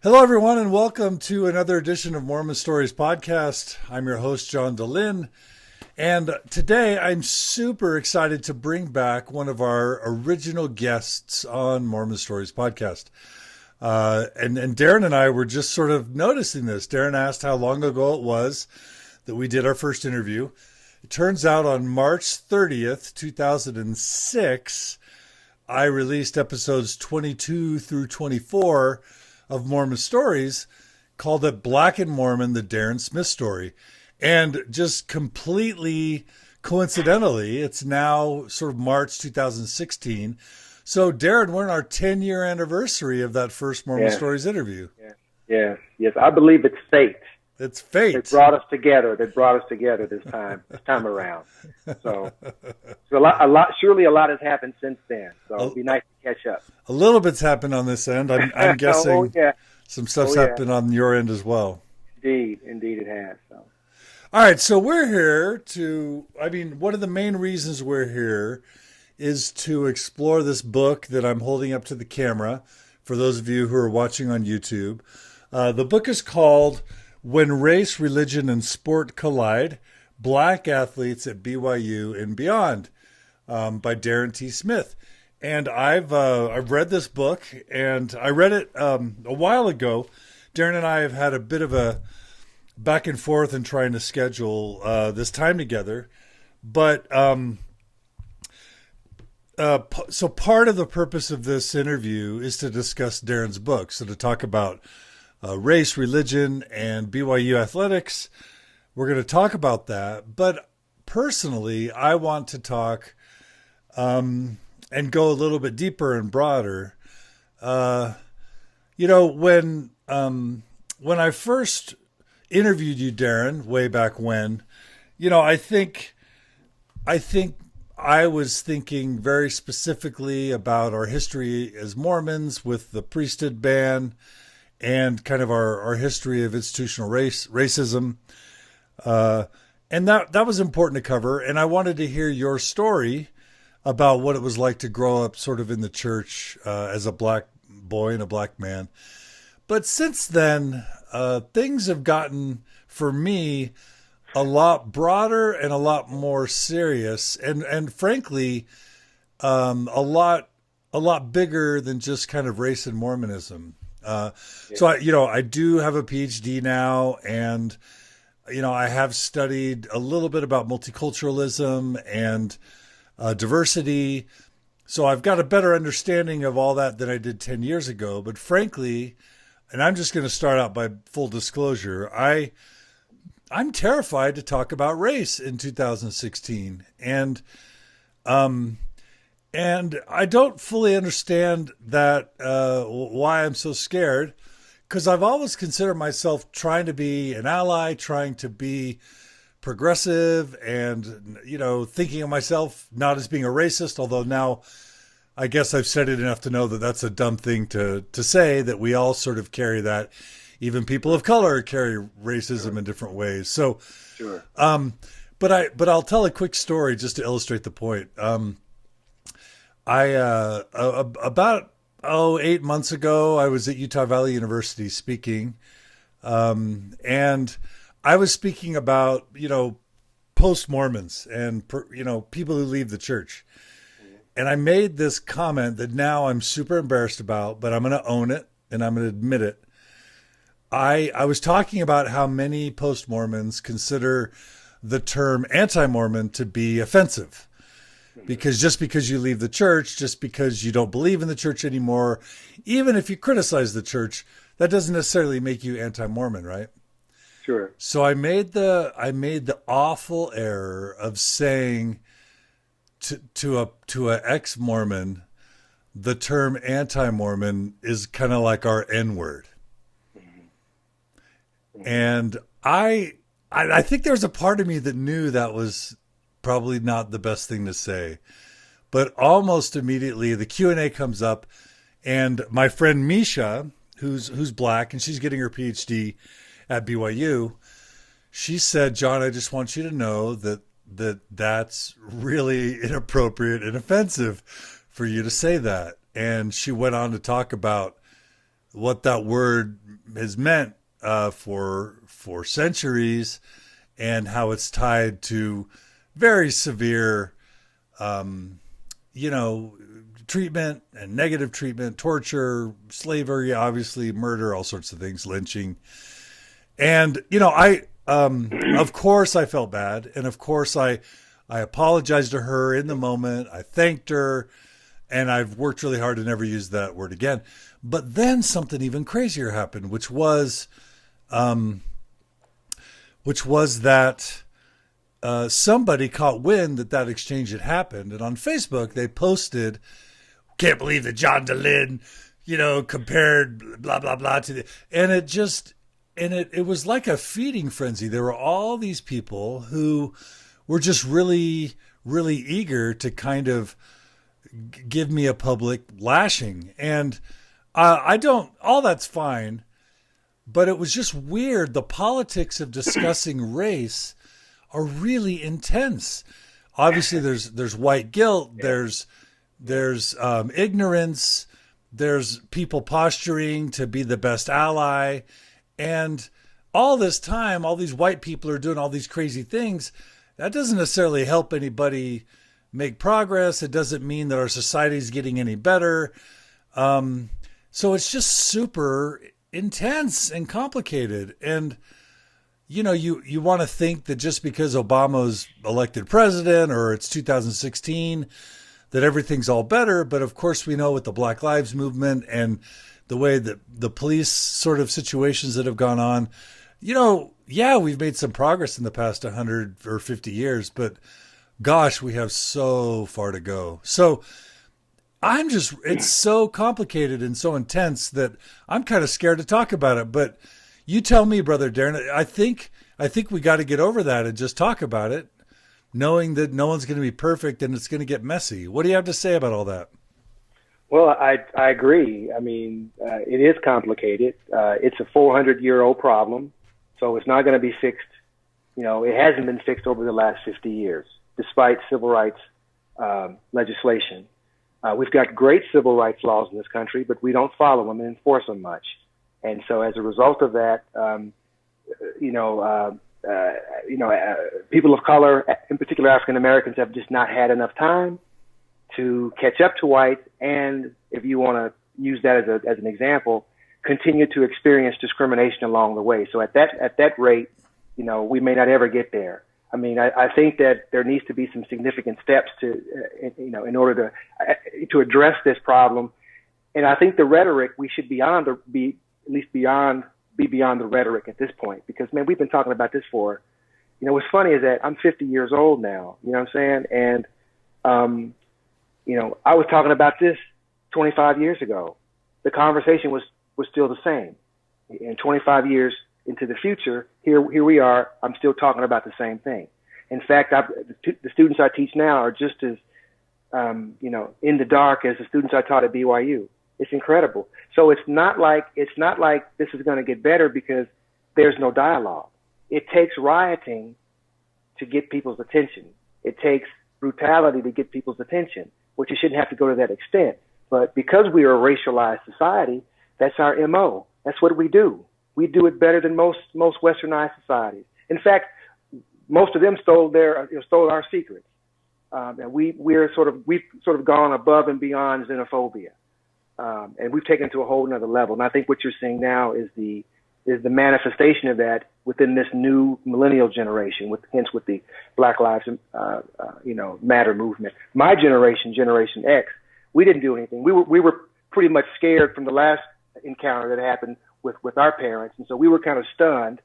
Hello, everyone, and welcome to another edition of Mormon Stories Podcast. I'm your host, John DeLynn, and today I'm super excited to bring back one of our original guests on Mormon Stories Podcast. And Darron and I were just sort of noticing this. Darron asked how long ago it was that we did our first interview. It turns out on March 30th, 2006, I released episodes 22 through 24 of Mormon Stories, called it Black and Mormon, the Darron Smith story. And just completely coincidentally, it's now sort of March 2016. So Darron, we're in our 10-year anniversary of that first Mormon Stories interview. Yes. I believe it's fate. It's fate. They brought us together. This time around. So a lot. Surely a lot has happened since then. So it'd be nice to catch up. A little bit's happened on this end. I'm guessing some stuff's happened on your end as well. Indeed it has. So. All right, so we're here one of the main reasons we're here is to explore this book that I'm holding up to the camera for those of you who are watching on YouTube. The book is called When Race, Religion, and Sport Collide, Black Athletes at BYU and Beyond, by Darron T. Smith. And I've read this book, and I read it a while ago. Darron and I have had a bit of a back and forth in trying to schedule this time together. But so part of the purpose of this interview is to discuss Darron's book. So to talk about race, religion, and BYU athletics. We're going to talk about that. But personally, I want to talk and go a little bit deeper and broader. When I first interviewed you, Darron, way back when, I think I was thinking very specifically about our history as Mormons with the priesthood ban and kind of our history of institutional racism. And that was important to cover. And I wanted to hear your story about what it was like to grow up sort of in the church as a black boy and a black man. But since then, things have gotten, for me, a lot broader and a lot more serious and frankly, a lot bigger than just kind of race and Mormonism. So I do have a Ph.D. now, and I have studied a little bit about multiculturalism and diversity. So I've got a better understanding of all that than I did 10 years ago. But frankly, and I'm just going to start out by full disclosure, I'm terrified to talk about race in 2016. And I don't fully understand that, why I'm so scared, because I've always considered myself trying to be an ally, trying to be progressive, and, thinking of myself not as being a racist, although now I guess I've said it enough to know that that's a dumb thing to say, that we all sort of carry that. Even people of color carry racism in different ways. So, sure. But I'll tell a quick story just to illustrate the point. About 8 months ago, I was at Utah Valley University speaking, and I was speaking about, post-Mormons and, people who leave the church. And I made this comment that now I'm super embarrassed about, but I'm going to own it and I'm going to admit it. I was talking about how many post-Mormons consider the term anti-Mormon to be offensive. Because just because you leave the church, just because you don't believe in the church anymore, even if you criticize the church, that doesn't necessarily make you anti-Mormon, right? Sure. So I made the awful error of saying to a ex-Mormon, the term anti-Mormon is kind of like our N-word. And I think there was a part of me that knew that was probably not the best thing to say, but almost immediately the Q&A comes up, and my friend Misha, who's black, and she's getting her PhD at BYU, she said, "John, I just want you to know that's really inappropriate and offensive for you to say that." And she went on to talk about what that word has meant for centuries, and how it's tied to very severe, treatment and negative treatment, torture, slavery, obviously murder, all sorts of things, lynching. And, of course I felt bad. And of course I apologized to her in the moment. I thanked her, and I've worked really hard to never use that word again. But then something even crazier happened, which was that somebody caught wind that exchange had happened. And on Facebook, they posted, "Can't believe that John DeLynn, compared blah, blah, blah to the," and it was like a feeding frenzy. There were all these people who were just really, really eager to kind of give me a public lashing. And all that's fine, but it was just weird. The politics of discussing race are really intense. Obviously there's white guilt, there's ignorance, there's people posturing to be the best ally. And all this time, all these white people are doing all these crazy things. That doesn't necessarily help anybody make progress. It doesn't mean that our society is getting any better. So it's just super intense and complicated. And, you want to think that just because Obama's elected president or it's 2016, that everything's all better. But of course, we know with the Black Lives Movement and the way that the police sort of situations that have gone on, we've made some progress in the past 100 or 50 years, but gosh, we have so far to go. So it's so complicated and so intense that I'm kind of scared to talk about it. But you tell me, Brother Darron, I think we got to get over that and just talk about it, knowing that no one's going to be perfect and it's going to get messy. What do you have to say about all that? Well, I agree. I mean, it is complicated. It's a 400-year-old problem, so it's not going to be fixed. It hasn't been fixed over the last 50 years, despite civil rights legislation. We've got great civil rights laws in this country, but we don't follow them and enforce them much. And so as a result of that, people of color, in particular African Americans, have just not had enough time to catch up to whites, and if you want to use that as an example, continue to experience discrimination along the way. So at that rate, we may not ever get there. I mean, I think that there needs to be some significant steps to, in order to address this problem. And I think the rhetoric, we should be beyond the rhetoric at this point, because man, we've been talking about this for, what's funny is that I'm 50 years old now. You know what I'm saying? And I was talking about this 25 years ago. The conversation was still the same. And 25 years into the future, here we are. I'm still talking about the same thing. In fact, the students I teach now are just as, in the dark as the students I taught at BYU. It's incredible. So it's not like this is going to get better because there's no dialogue. It takes rioting to get people's attention. It takes brutality to get people's attention, which you shouldn't have to go to that extent. But because we are a racialized society, that's our MO. That's what we do. We do it better than most westernized societies. In fact, most of them stole our secrets. And we've sort of gone above and beyond xenophobia. And we've taken it to a whole nother level. And I think what you're seeing now is the manifestation of that within this new millennial generation, with the Black Lives Matter movement. My generation, Generation X, we didn't do anything. We were pretty much scared from the last encounter that happened with our parents, and so we were kind of stunned,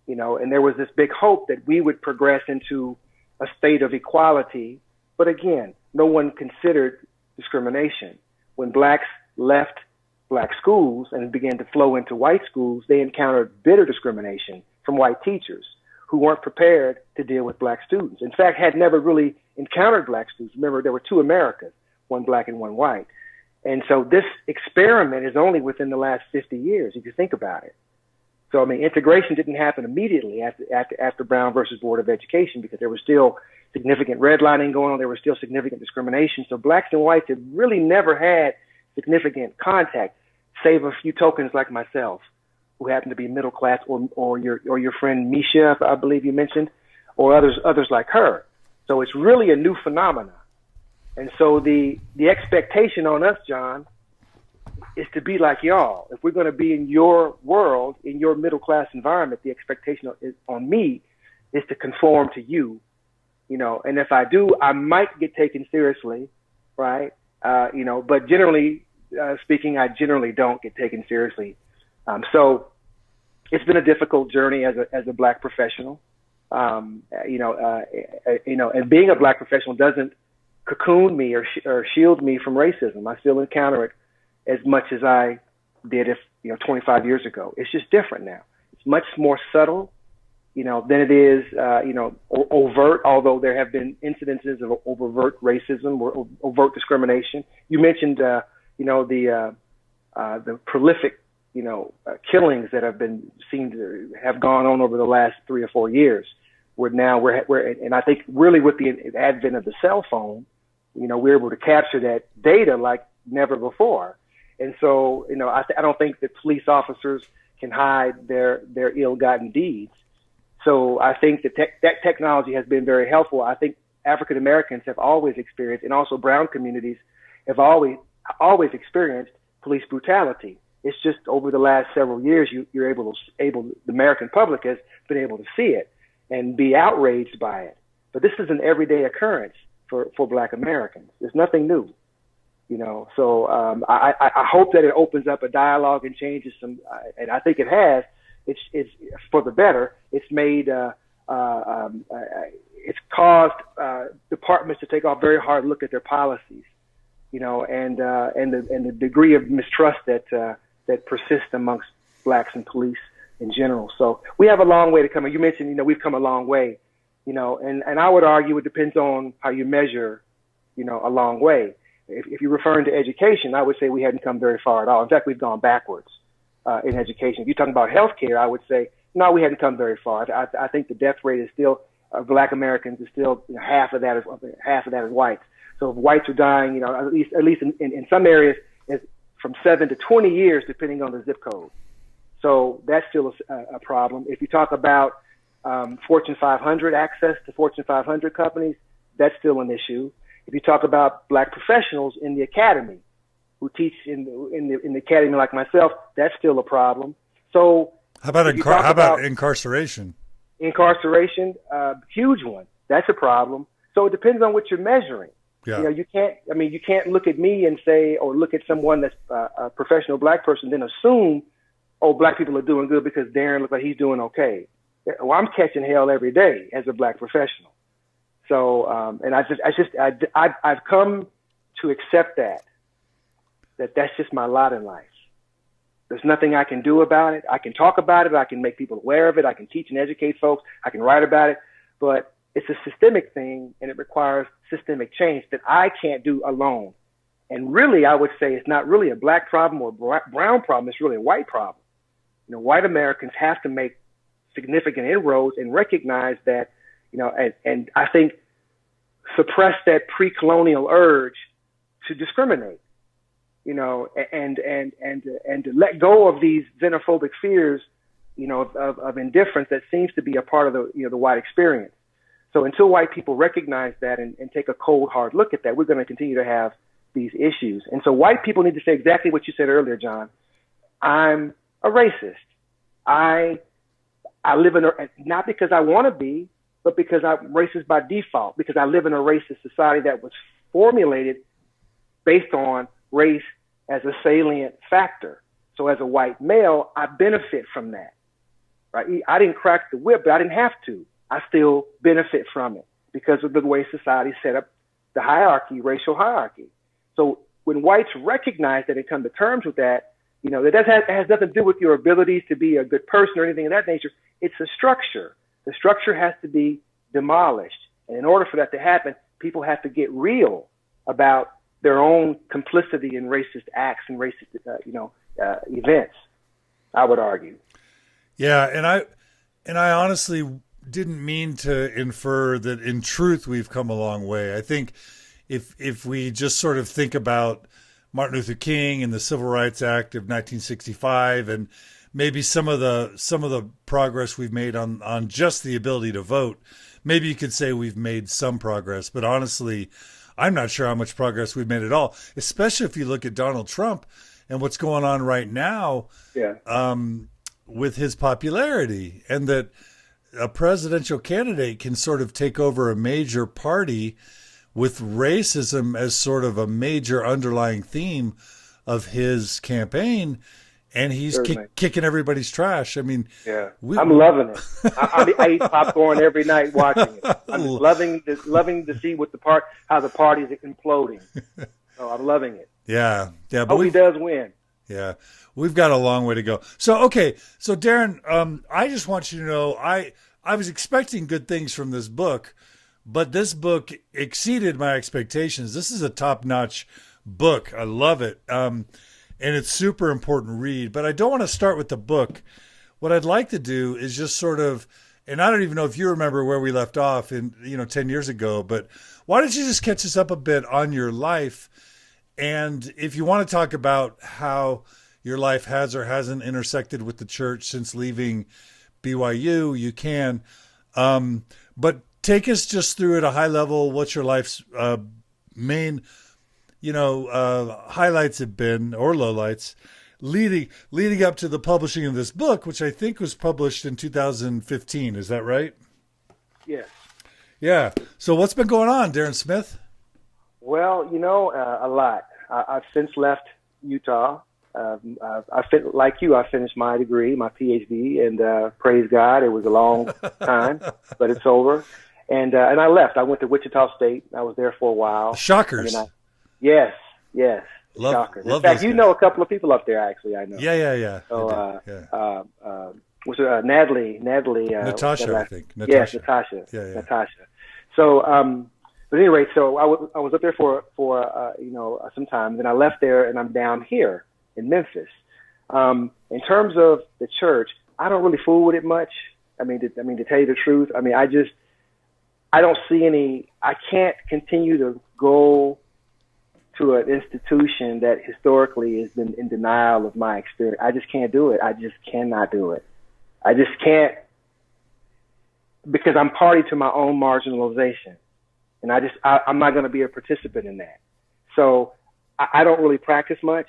and there was this big hope that we would progress into a state of equality. But again, no one considered discrimination. When blacks left black schools and began to flow into white schools, they encountered bitter discrimination from white teachers who weren't prepared to deal with black students. In fact, had never really encountered black students. Remember, there were two Americas, one black and one white. And so this experiment is only within the last 50 years, if you think about it. So, I mean, integration didn't happen immediately after Brown versus Board of Education, because there was still significant redlining going on. There was still significant discrimination. So blacks and whites had really never had significant contact. save a few tokens like myself, who happen to be middle class, or your friend Misha, I believe you mentioned, or others like her. So it's really a new phenomenon. And so the expectation on us, John, is to be like y'all. If we're going to be in your world, in your middle class environment, the expectation on me is to conform to you, and if I do, I might get taken seriously, right? But generally speaking, I generally don't get taken seriously. So it's been a difficult journey as a Black professional, and being a Black professional doesn't cocoon me or shield me from racism. I still encounter it as much as I did 25 years ago. It's just different now. It's much more subtle, than it is, overt, although there have been incidences of overt racism or overt discrimination. You mentioned, the prolific, killings that have been seen to have gone on over the last 3 or 4 years. And I think really with the advent of the cell phone, we're able to capture that data like never before. And so, I don't think that police officers can hide their ill-gotten deeds. So I think that technology has been very helpful. I think African Americans have always experienced, and also brown communities have always experienced police brutality. It's just over the last several years, the American public has been able to see it and be outraged by it. But this is an everyday occurrence for Black Americans. There's nothing new, So I hope that it opens up a dialogue and changes some, and I think it has. It's for the better. It's made it's caused departments to take a very hard look at their policies, and the degree of mistrust that persists amongst Blacks and police in general. So we have a long way to come. And you mentioned, we've come a long way, and I would argue it depends on how you measure, a long way. If you're referring to education, I would say we hadn't come very far at all. In fact, we've gone backwards in education. If you're talking about healthcare, I would say, no, we hadn't come very far. I think the death rate is still, Black Americans is still half of that is whites. So if whites are dying, at least in some areas, it's from 7 to 20 years, depending on the zip code. So that's still a problem. If you talk about Fortune 500 access to Fortune 500 companies, that's still an issue. If you talk about Black professionals in the academy who teach in the academy like myself, that's still a problem. So how about incarceration? Incarceration, huge one. That's a problem. So it depends on what you're measuring. Yeah. You can't look at me and say, or look at someone that's a professional Black person, then assume, oh, Black people are doing good because Darron looks like he's doing okay. Well, I'm catching hell every day as a Black professional. So, and I've come to accept that's just my lot in life. There's nothing I can do about it. I can talk about it. I can make people aware of it. I can teach and educate folks. I can write about it, but it's a systemic thing, and it requires systemic change that I can't do alone. And really, I would say it's not really a Black problem or brown problem. It's really a white problem. White Americans have to make significant inroads and recognize that, and I think suppress that pre-colonial urge to discriminate, and to let go of these xenophobic fears, of indifference that seems to be a part of the white experience. So until white people recognize that and take a cold, hard look at that, we're going to continue to have these issues. And so white people need to say exactly what you said earlier, John. I'm a racist. I live not because I want to be, but because I'm racist by default, because I live in a racist society that was formulated based on race as a salient factor. So as a white male, I benefit from that, right? I didn't crack the whip, but I didn't have to. I still benefit from it because of the way society set up the hierarchy, racial hierarchy. So when whites recognize that and come to terms with that, that has nothing to do with your abilities to be a good person or anything of that nature. It's a structure. The structure has to be demolished. And in order for that to happen, people have to get real about their own complicity in racist acts and racist, events, I would argue. Yeah. And I honestly didn't mean to infer that in truth we've come a long way. I think if we just sort of think about Martin Luther King and the Civil Rights Act of 1965, and maybe some of the progress we've made on just the ability to vote. Maybe you could say we've made some progress, but honestly, I'm not sure how much progress we've made at all, especially if you look at Donald Trump and what's going on right now with his popularity, and that a presidential candidate can sort of take over a major party with racism as sort of a major underlying theme of his campaign, and he's kicking everybody's trash. I mean, I'm loving it. I eat popcorn every night watching it. I'm just loving to see how the party's imploding. So I'm loving it. Yeah. But hope he does win. Yeah, we've got a long way to go. So Darron, I just want you to know, I was expecting good things from this book, but this book exceeded my expectations. This is a top-notch book. I love it. And it's super important read, but I don't want to start with the book. What I'd like to do is just sort of, and I don't even know if you remember where we left off 10 years ago, but why don't you just catch us up a bit on your life? And if you want to talk about how your life has or hasn't intersected with the church since leaving BYU, you can. But take us just through at a high level what your life's main, highlights have been, or lowlights, leading up to the publishing of this book, which I think was published in 2015. Is that right? Yes. Yeah. So what's been going on, Darron Smith? Well, a lot. I've since left Utah. Like you, I finished my degree, my Ph.D., and praise God, it was a long time, but it's over. And I left. I went to Wichita State. I was there for a while. Shockers. Yes. Shockers. In fact, you know a couple of people up there, actually, I know. Yeah. So, was it Natalie? Natasha, I think. Yes, Natasha. Yeah. Natasha. So, but anyway, so I was up there for some time. Then I left there, and I'm down here in Memphis. In terms of the church, I don't really fool with it much. I mean, to tell you the truth, I don't see any. I can't continue to go to an institution that historically has been in denial of my experience. I just can't do it. I just cannot do it. I just can't, because I'm party to my own marginalization. And I'm not going to be a participant in that. So I don't really practice much,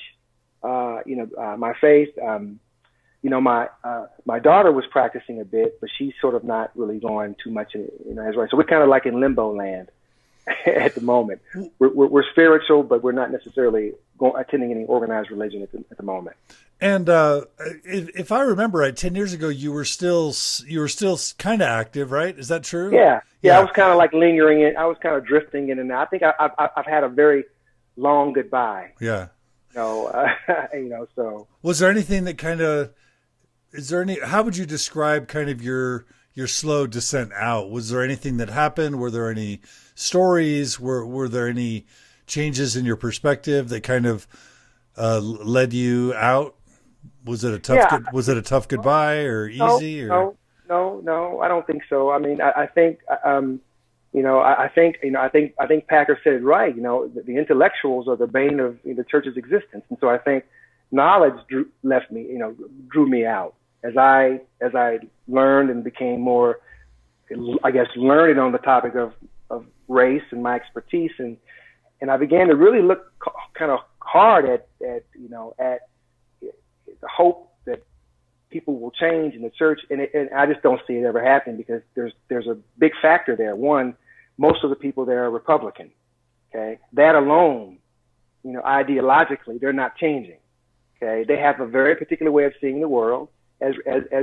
my faith. My daughter was practicing a bit, but she's sort of not really going too much as well. So we're kind of like in limbo land at the moment. We're spiritual, but we're not necessarily attending any organized religion at the moment. And if I remember right, 10 years ago, you were still kind of active, right? Is that true? Yeah. I was kind of like lingering in. I was kind of drifting in and out. I think I've had a very long goodbye. Yeah. So. Was there anything that how would you describe kind of your slow descent out? Was there anything that happened? Were there any stories? Were there any changes in your perspective that kind of led you out? Was it a tough goodbye or easy? No, I don't think so. I think Packer said it right. The intellectuals are the bane of the church's existence, and so I think knowledge drew me out as I learned and became more, I guess, learned on the topic of race and my expertise, and I began to really look kind of hard at the hope that people will change in the church, and I just don't see it ever happening, because there's a big factor there. One, most of the people there are Republican. Okay, that alone, ideologically, they're not changing. Okay, they have a very particular way of seeing the world as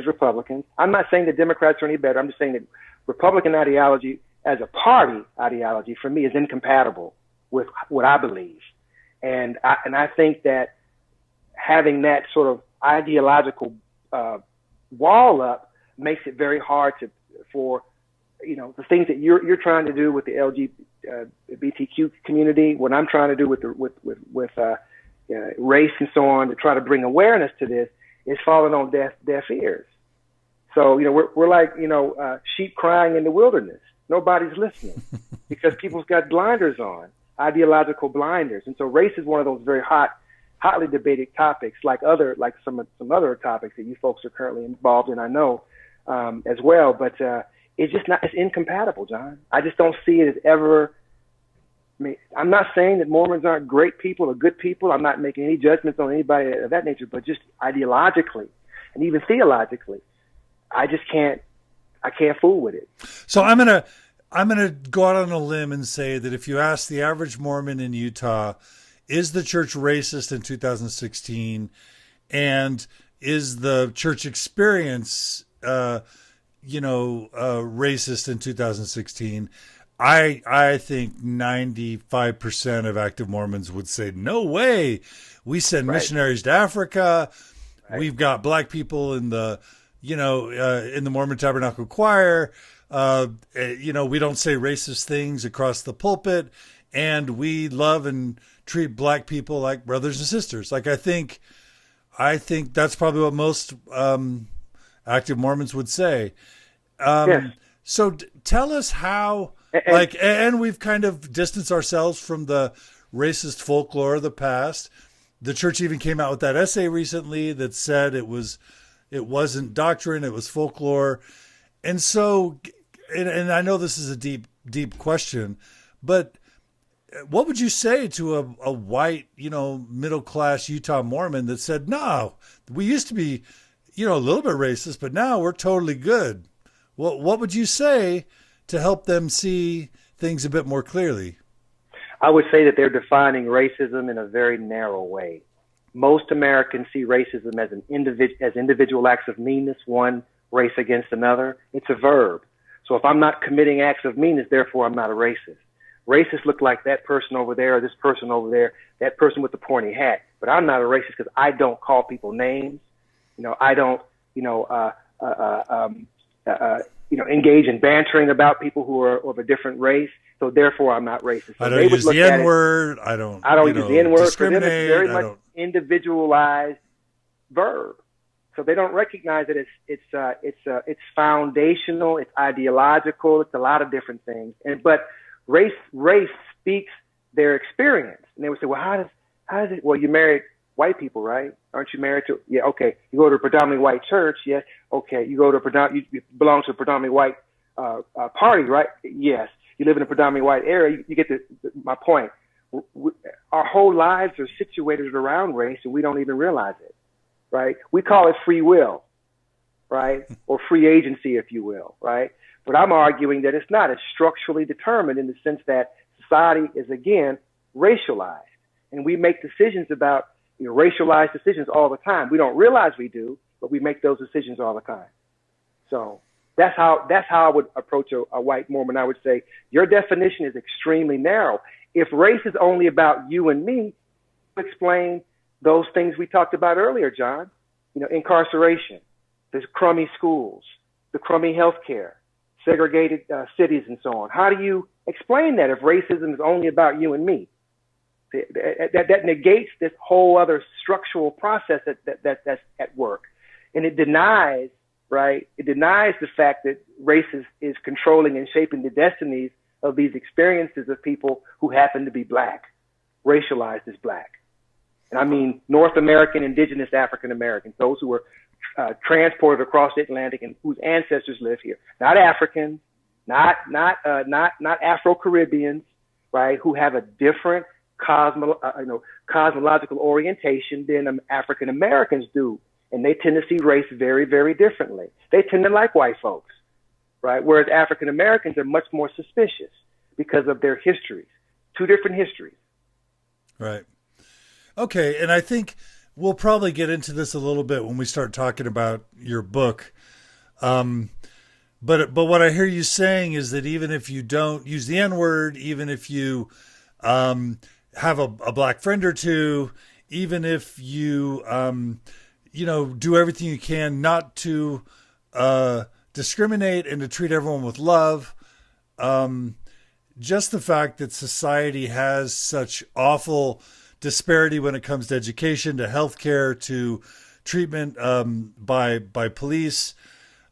Republicans. I'm not saying the Democrats are any better. I'm just saying that Republican ideology as a party ideology for me is incompatible with what I believe, and I think that having that sort of ideological wall up makes it very hard for the things that you're trying to do with the LGBTQ community, what I'm trying to do with race and so on, to try to bring awareness to this, is falling on deaf ears. So we're like sheep crying in the wilderness. Nobody's listening because people's got blinders on. ideological blinders. And so race is one of those very hotly debated topics, like some other topics that you folks are currently involved in, I know, as well. But it's incompatible, John. I just don't see it as ever. I mean, I'm not saying that Mormons aren't great people or good people. I'm not making any judgments on anybody of that nature, but just ideologically and even theologically, I can't fool with it. So I'm gonna go out on a limb and say that if you ask the average Mormon in Utah, is the church racist in 2016, and is the church experience, racist in 2016? I think 95% of active Mormons would say, no way. We send missionaries to Africa. Right. We've got black people in the, in the Mormon Tabernacle Choir. We don't say racist things across the pulpit, and we love and treat black people like brothers and sisters. Like, I think that's probably what most active Mormons would say. Yes. So tell us how, and we've kind of distanced ourselves from the racist folklore of the past. The church even came out with that essay recently that said it wasn't doctrine, it was folklore. And so, and I know this is a deep, deep question, but what would you say to a white, middle-class Utah Mormon that said, no, we used to be, a little bit racist, but now we're totally good? What would you say to help them see things a bit more clearly? I would say that they're defining racism in a very narrow way. Most Americans see racism as individual acts of meanness, one race against another. It's a verb. So if I'm not committing acts of meanness, therefore I'm not a racist. Racists look like that person over there, or this person over there, that person with the pointy hat. But I'm not a racist because I don't call people names. I don't, engage in bantering about people who are of a different race. So therefore, I'm not racist. So I don't use the N-word. I don't use the N-word. For them, it's very much individualized verb. So they don't recognize that it's foundational, it's ideological, it's a lot of different things. But race speaks their experience, and they would say, well, how does it? Well, you married white people, right? Aren't you married to? Yeah, okay. You go to a predominantly white church, yes. Okay. You go to you belong to a predominantly white party, right? Yes. You live in a predominantly white area. You get my point. Our whole lives are situated around race, and we don't even realize it, right? We call it free will, right? Or free agency, if you will, right? But I'm arguing that it's not. It's structurally determined in the sense that society is, again, racialized, and we make decisions about racialized decisions all the time. We don't realize we do, but we make those decisions all the time. So that's how I would approach a white Mormon. I would say your definition is extremely narrow. If race is only about you and me, explain those things we talked about earlier, John. Incarceration, the crummy schools, the crummy healthcare, segregated cities, and so on. How do you explain that if racism is only about you and me? That negates this whole other structural process that's at work. And it denies, right? It denies the fact that race is controlling and shaping the destinies of these experiences of people who happen to be black, racialized as black. And I mean North American, indigenous African Americans, those who were transported across the Atlantic and whose ancestors live here. Not Africans, not Afro-Caribbeans, right? Who have a different cosmological orientation than African Americans do. And they tend to see race very, very differently. They tend to like white folks, right? Whereas African Americans are much more suspicious because of their histories, two different histories. Right. Okay. And I think we'll probably get into this a little bit when we start talking about your book. But what I hear you saying is that even if you don't use the N-word, even if you have a black friend or two, even if you, do everything you can not to discriminate and to treat everyone with love, just the fact that society has such awful disparity when it comes to education, to healthcare, to treatment by police,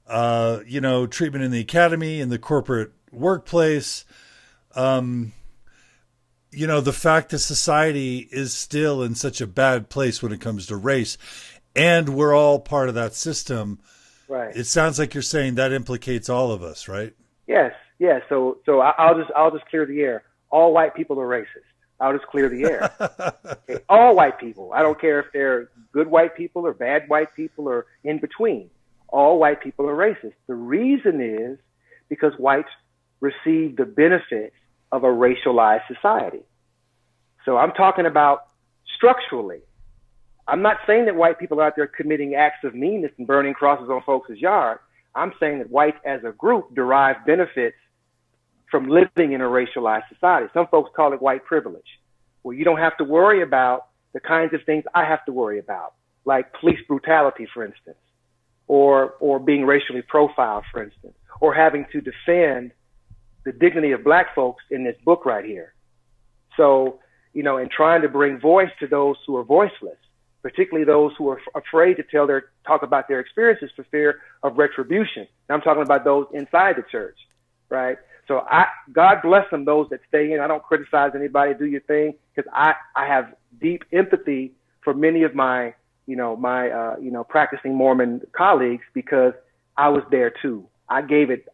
treatment in the academy, in the corporate workplace, the fact that society is still in such a bad place when it comes to race, and we're all part of that system. Right. It sounds like you're saying that implicates all of us, right? Yes. Yes. So I'll just clear the air. All white people are racist. I'll just clear the air. Okay. All white people. I don't care if they're good white people or bad white people or in between. All white people are racist. The reason is because whites receive the benefits of a racialized society. So I'm talking about structurally. I'm not saying that white people are out there committing acts of meanness and burning crosses on folks' yard. I'm saying that whites as a group derive benefits from living in a racialized society. Some folks call it white privilege, where you don't have to worry about the kinds of things I have to worry about, like police brutality, for instance, or being racially profiled, for instance, or having to defend the dignity of black folks in this book right here. So, and trying to bring voice to those who are voiceless, particularly those who are afraid to talk about their experiences for fear of retribution. And I'm talking about those inside the church, right? So God bless them, those that stay in. I don't criticize anybody. Do your thing, because I have deep empathy for many of my practicing Mormon colleagues, because I was there too. I gave it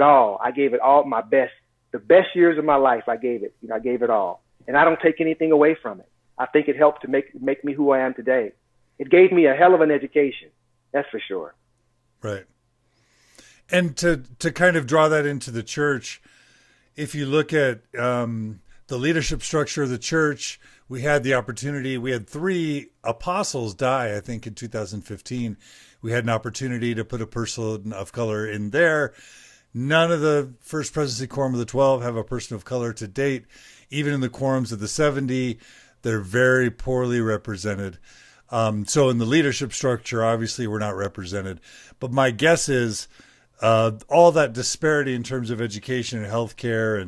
all. I gave it all my best. The best years of my life, I gave it. I gave it all, and I don't take anything away from it. I think it helped to make me who I am today. It gave me a hell of an education. That's for sure. Right. And to kind of draw that into the church, if you look at the leadership structure of the church, we had 3 apostles die, I think, in 2015. We had an opportunity to put a person of color in there. None of the First Presidency Quorum of the 12 have a person of color to date. Even in the quorums of the 70, they're very poorly represented. So in the leadership structure, obviously, we're not represented. But my guess is all that disparity in terms of education and healthcare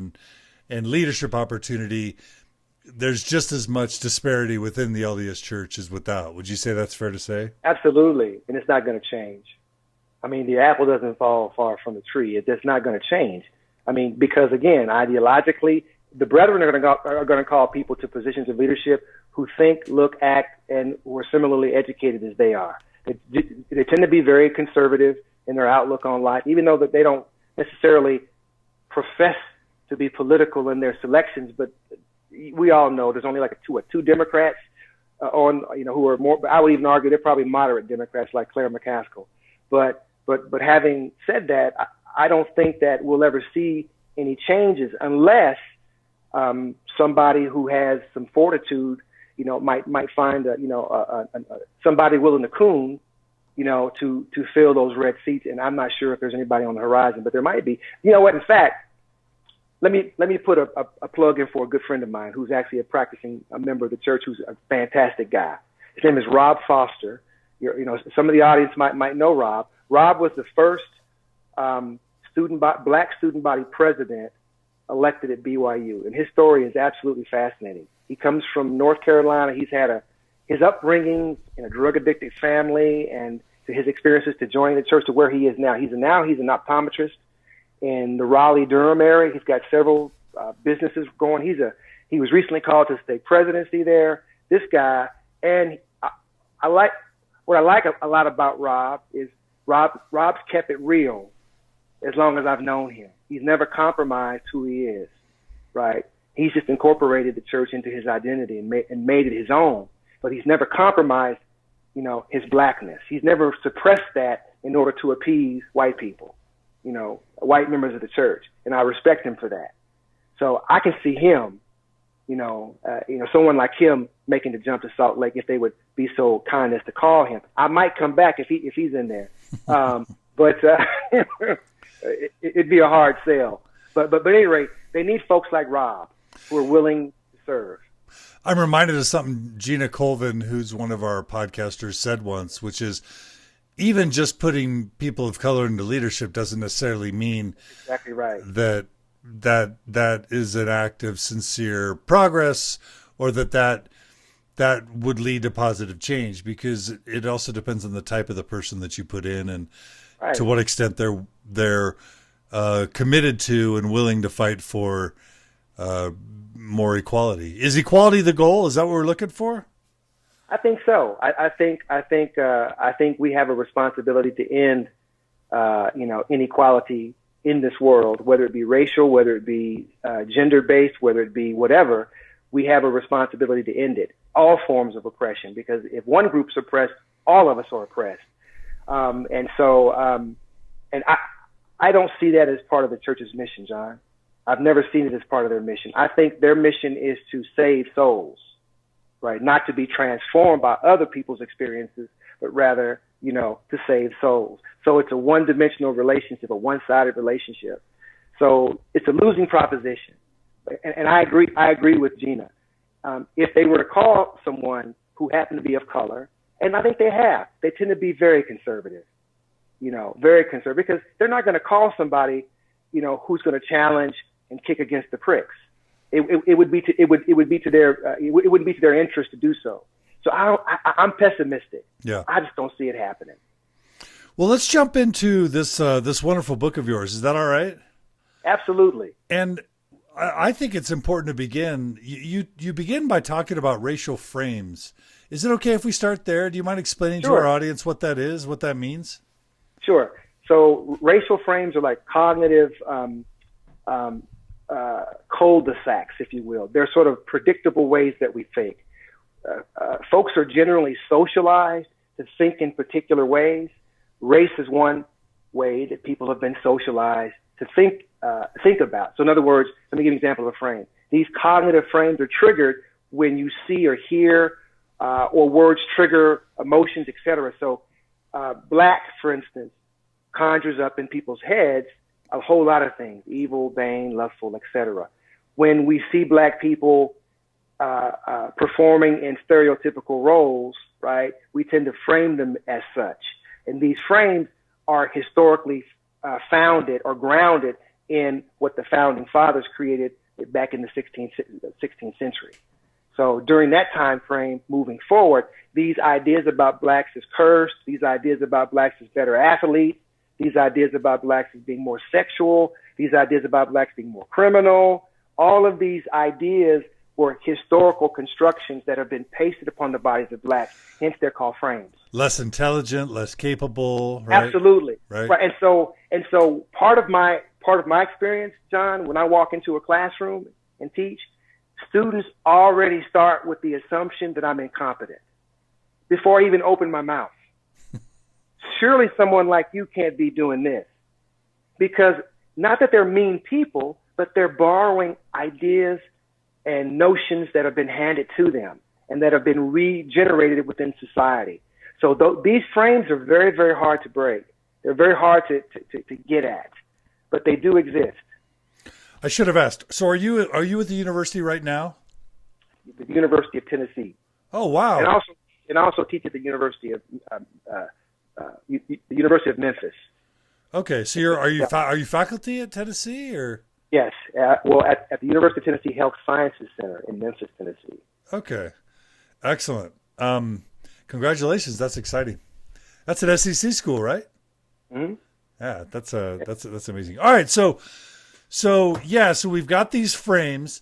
and leadership opportunity, there's just as much disparity within the LDS Church as without. Would you say that's fair to say? Absolutely. And it's not going to change. I mean, the apple doesn't fall far from the tree. It's just not going to change. I mean, because again, ideologically, the brethren are going to call people to positions of leadership who think, look, act, and who are similarly educated as they are. They tend to be very conservative in their outlook on life, even though that they don't necessarily profess to be political in their selections. But we all know there's only like two Democrats who are more. I would even argue they're probably moderate Democrats like Claire McCaskill. But having said that, I don't think that we'll ever see any changes unless somebody who has some fortitude, might find somebody willing to coon, to fill those red seats. And I'm not sure if there's anybody on the horizon, but there might be. You know what? In fact, let me put a plug in for a good friend of mine who's actually a member of the church, who's a fantastic guy. His name is Rob Foster. Some of the audience might know Rob. Rob was the first black student body president elected at BYU, and his story is absolutely fascinating. He comes from North Carolina. He's had his upbringing in a drug-addicted family, and to his experiences to joining the church to where he is now. He's an optometrist in the Raleigh-Durham area. He's got several businesses going. He was recently called to state presidency there. This guy, and what I like a lot about Rob is Rob's kept it real as long as I've known him. He's never compromised who he is, right? He's just incorporated the church into his identity and made it his own. But he's never compromised, his blackness. He's never suppressed that in order to appease white people, white members of the church. And I respect him for that. So I can see him, someone like him making the jump to Salt Lake if they would be so kind as to call him. I might come back if he's in there. But it'd be a hard sell. But at any rate, they need folks like Rob who are willing to serve. I'm reminded of something Gina Colvin, who's one of our podcasters, said once, which is even just putting people of color into leadership doesn't necessarily mean exactly right. that is an act of sincere progress, or that would lead to positive change, because it also depends on the type of the person that you put in and right. to what extent they're committed to and willing to fight for more equality. Is equality the goal? Is that what we're looking for? I think so. I think we have a responsibility to end, inequality in this world, whether it be racial, whether it be gender-based, whether it be whatever. We have a responsibility to end it. All forms of oppression, because if one group's oppressed, all of us are oppressed. And I don't see that as part of the church's mission, John. I've never seen it as part of their mission. I think their mission is to save souls, right? Not to be transformed by other people's experiences, but rather, to save souls. So it's a one-dimensional relationship, a one-sided relationship. So it's a losing proposition. And I agree with Gina. If they were to call someone who happened to be of color, and I think they tend to be very conservative, very conservative, because they're not going to call somebody, who's going to challenge and kick against the pricks. It would be to their interest to do so. So I'm pessimistic. Yeah. I just don't see it happening. Well, let's jump into this wonderful book of yours. Is that all right? Absolutely. And I think it's important to begin. You begin by talking about racial frames. Is it okay if we start there? Do you mind explaining to our audience what that is, what that means? Sure. So racial frames are like cognitive cul-de-sacs, if you will. They're sort of predictable ways that we think. Folks are generally socialized to think in particular ways. Race is one way that people have been socialized to think about. So in other words, let me give you an example of a frame. These cognitive frames are triggered when you see or hear, or words trigger emotions, etc. So black, for instance, conjures up in people's heads a whole lot of things: evil, vain, lustful, etc. When we see black people performing in stereotypical roles, right, we tend to frame them as such. And these frames are historically founded or grounded in what the founding fathers created back in the 16th century. So during that time frame, moving forward, these ideas about blacks as cursed, these ideas about blacks as better athletes, these ideas about blacks as being more sexual, these ideas about blacks being more criminal, all of these ideas were historical constructions that have been pasted upon the bodies of blacks. Hence, they're called frames. Less intelligent, less capable, right? Absolutely. Right. And so part of my experience, John, when I walk into a classroom and teach, students already start with the assumption that I'm incompetent before I even open my mouth. Surely someone like you can't be doing this, because not that they're mean people, but they're borrowing ideas and notions that have been handed to them and that have been regenerated within society. So these frames are very, very hard to break. They're very hard to get at, but they do exist. I should have asked. So are you at the university right now? The University of Tennessee. Oh, wow. And I also teach at the University of Memphis. Okay, so are you faculty at Tennessee or? Yes, at the University of Tennessee Health Sciences Center in Memphis, Tennessee. Okay, excellent. Congratulations, that's exciting. That's an SEC school, right? Mm-hmm. Yeah, that's amazing. All right, so we've got these frames,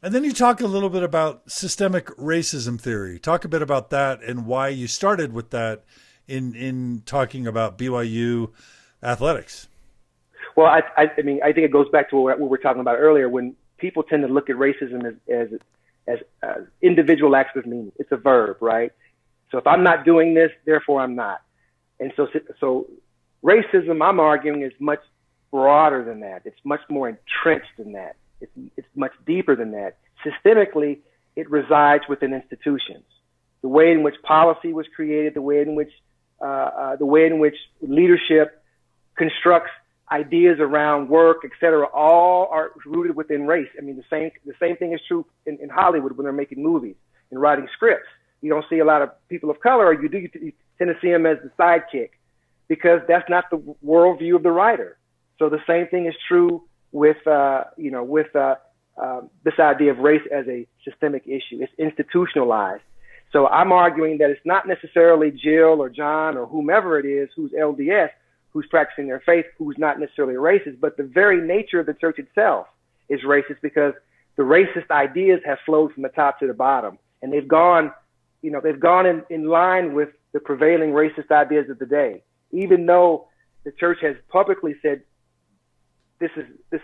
and then you talk a little bit about systemic racism theory. Talk a bit about that and why you started with that in talking about BYU athletics. Well, I think it goes back to what we were talking about earlier. When people tend to look at racism as individual acts of meaning, it's a verb, right? So if I'm not doing this, therefore I'm not. And so racism, I'm arguing, is much broader than that. It's much more entrenched than that. It's much deeper than that. Systemically, it resides within institutions. The way in which policy was created, the way in which leadership constructs ideas around work, et cetera, all are rooted within race. I mean, the same thing is true in Hollywood when they're making movies and writing scripts. You don't see a lot of people of color, or you tend to see them as the sidekick, because that's not the worldview of the writer. So the same thing is true with this idea of race as a systemic issue. It's institutionalized. So I'm arguing that it's not necessarily Jill or John or whomever it is who's LDS, who's practicing their faith, who's not necessarily racist, but the very nature of the church itself is racist, because the racist ideas have flowed from the top to the bottom, and they've gone in line with the prevailing racist ideas of the day, even though the church has publicly said this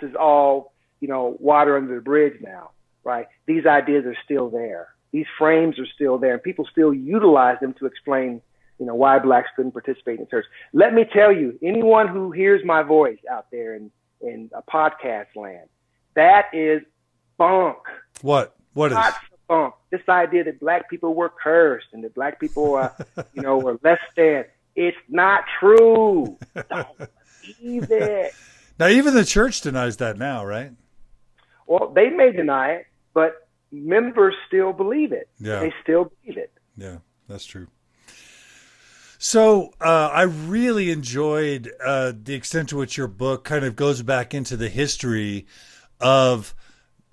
is all, water under the bridge now, right? These ideas are still there. These frames are still there, and people still utilize them to explain, why blacks couldn't participate in church. Let me tell you, anyone who hears my voice out there in a podcast land, that is bunk. What is? Bunk. This idea that black people were cursed and that black people, were less than. It's not true. Don't believe it. Now, even the church denies that now, right? Well, they may deny it, but members still believe it. Yeah. They still believe it. Yeah, that's true. So I really enjoyed the extent to which your book kind of goes back into the history of,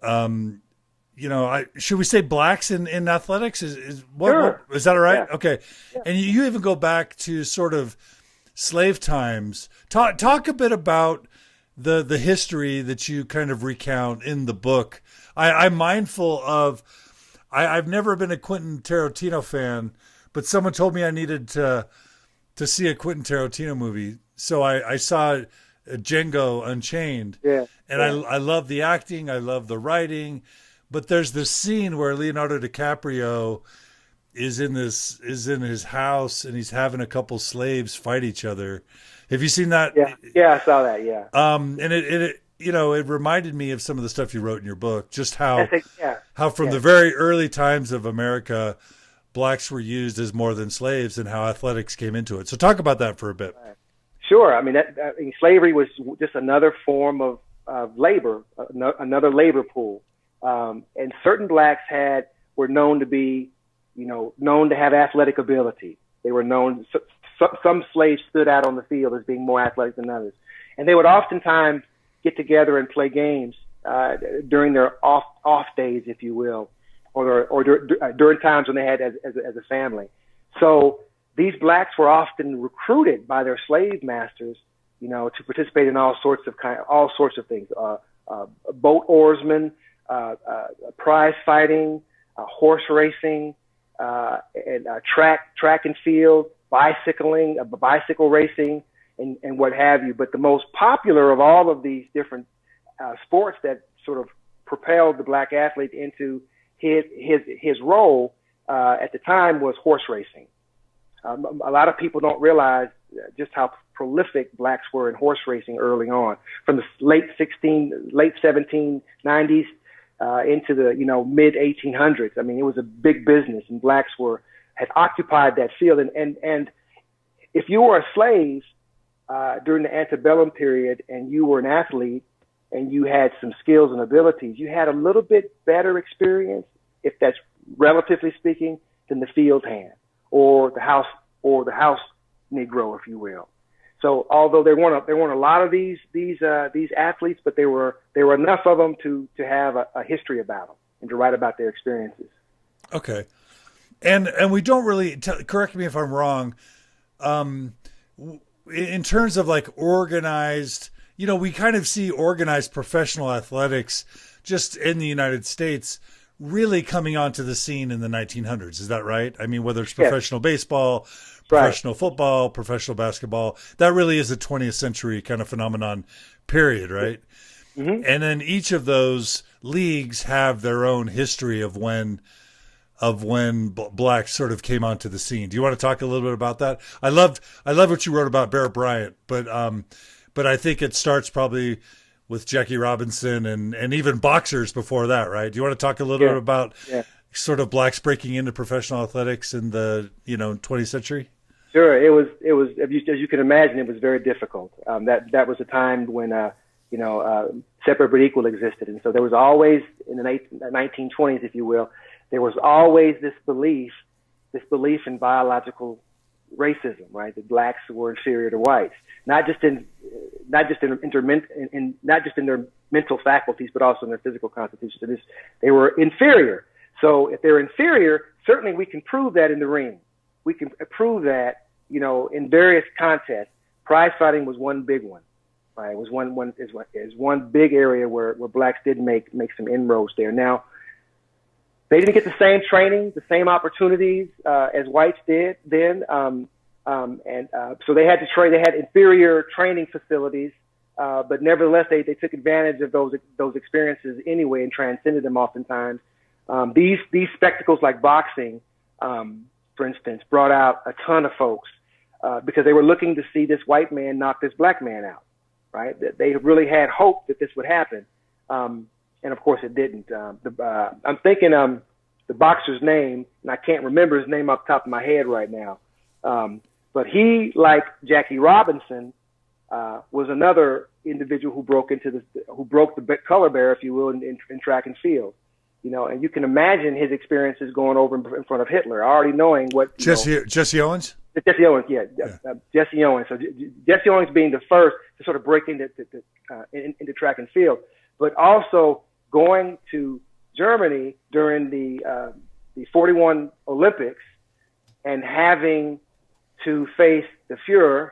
should we say blacks in athletics? Is that all right? Yeah. Okay. Yeah. And you even go back to sort of slave times. Talk a bit about the history that you kind of recount in the book. I'm mindful of, I've never been a Quentin Tarantino fan, but someone told me I needed to see a Quentin Tarantino movie. So I saw Django Unchained. Yeah. And I love the acting. I love the writing. But there's this scene where Leonardo DiCaprio is in his house and he's having a couple slaves fight each other. Have you seen that? Yeah, I saw that. Yeah. And it reminded me of some of the stuff you wrote in your book, just how from the very early times of America, blacks were used as more than slaves, and how athletics came into it. So talk about that for a bit. Sure. I mean, slavery was just another form of labor, another labor pool. And certain blacks were known to be, known to have athletic ability. They were known. Some slaves stood out on the field as being more athletic than others, and they would oftentimes get together and play games during their off days, if you will, or during times when they had as a family. So these blacks were often recruited by their slave masters, to participate in all sorts of things: boat oarsmen, prize fighting, horse racing, and track and field, bicycle racing, and what have you. But the most popular of all of these different sports that sort of propelled the black athlete into his role at the time was horse racing. A lot of people don't realize just how prolific blacks were in horse racing early on, from the late 1790s into the mid 1800s. I mean, it was a big business, and blacks had occupied that field. And if you were a slave during the antebellum period and you were an athlete and you had some skills and abilities, you had a little bit better experience, if that's relatively speaking, than the field hand or the house Negro, if you will. So although there weren't a lot of these athletes, but there were enough of them to have a history about them and to write about their experiences. Okay. And we don't really, correct me if I'm wrong, in terms of like organized, we kind of see organized professional athletics just in the United States really coming onto the scene in the 1900s. Is that right? I mean, whether it's professional baseball, professional football, professional basketball, that really is a 20th century kind of phenomenon, period, right? Mm-hmm. And then each of those leagues have their own history of when blacks sort of came onto the scene. Do you want to talk a little bit about that? I love what you wrote about Bear Bryant, but I think it starts probably with Jackie Robinson and even boxers before that, right? Do you want to talk a little bit about sort of blacks breaking into professional athletics in the 20th century? Sure. It was as you can imagine, it was very difficult. That was a time when separate but equal existed, and so there was always in the 1920s, if you will, there was always this belief in biological racism, right? That blacks were inferior to whites, not just in their mental faculties, but also in their physical constitution. So they were inferior. So if they're inferior, certainly we can prove that in the ring. We can prove that, in various contests. Prize fighting was one big one, Right, it was one big area where blacks did make some inroads there. Now, they didn't get the same training, the same opportunities as whites did then, so they had to train. They had inferior training facilities, but nevertheless, they took advantage of those experiences anyway and transcended them oftentimes. These spectacles like boxing, for instance, brought out a ton of folks because they were looking to see this white man knock this black man out. Right, they really had hope that this would happen. And of course it didn't. I'm thinking the boxer's name, and I can't remember his name off the top of my head right now. But he, like Jackie Robinson, was another individual who broke the color barrier, if you will, in track and field. And you can imagine his experiences going over in front of Hitler, already knowing what. Jesse Owens? Jesse Owens, Jesse Owens. So Jesse Owens being the first to sort of break into track and field, but also going to Germany during the 41 Olympics and having to face the Fuhrer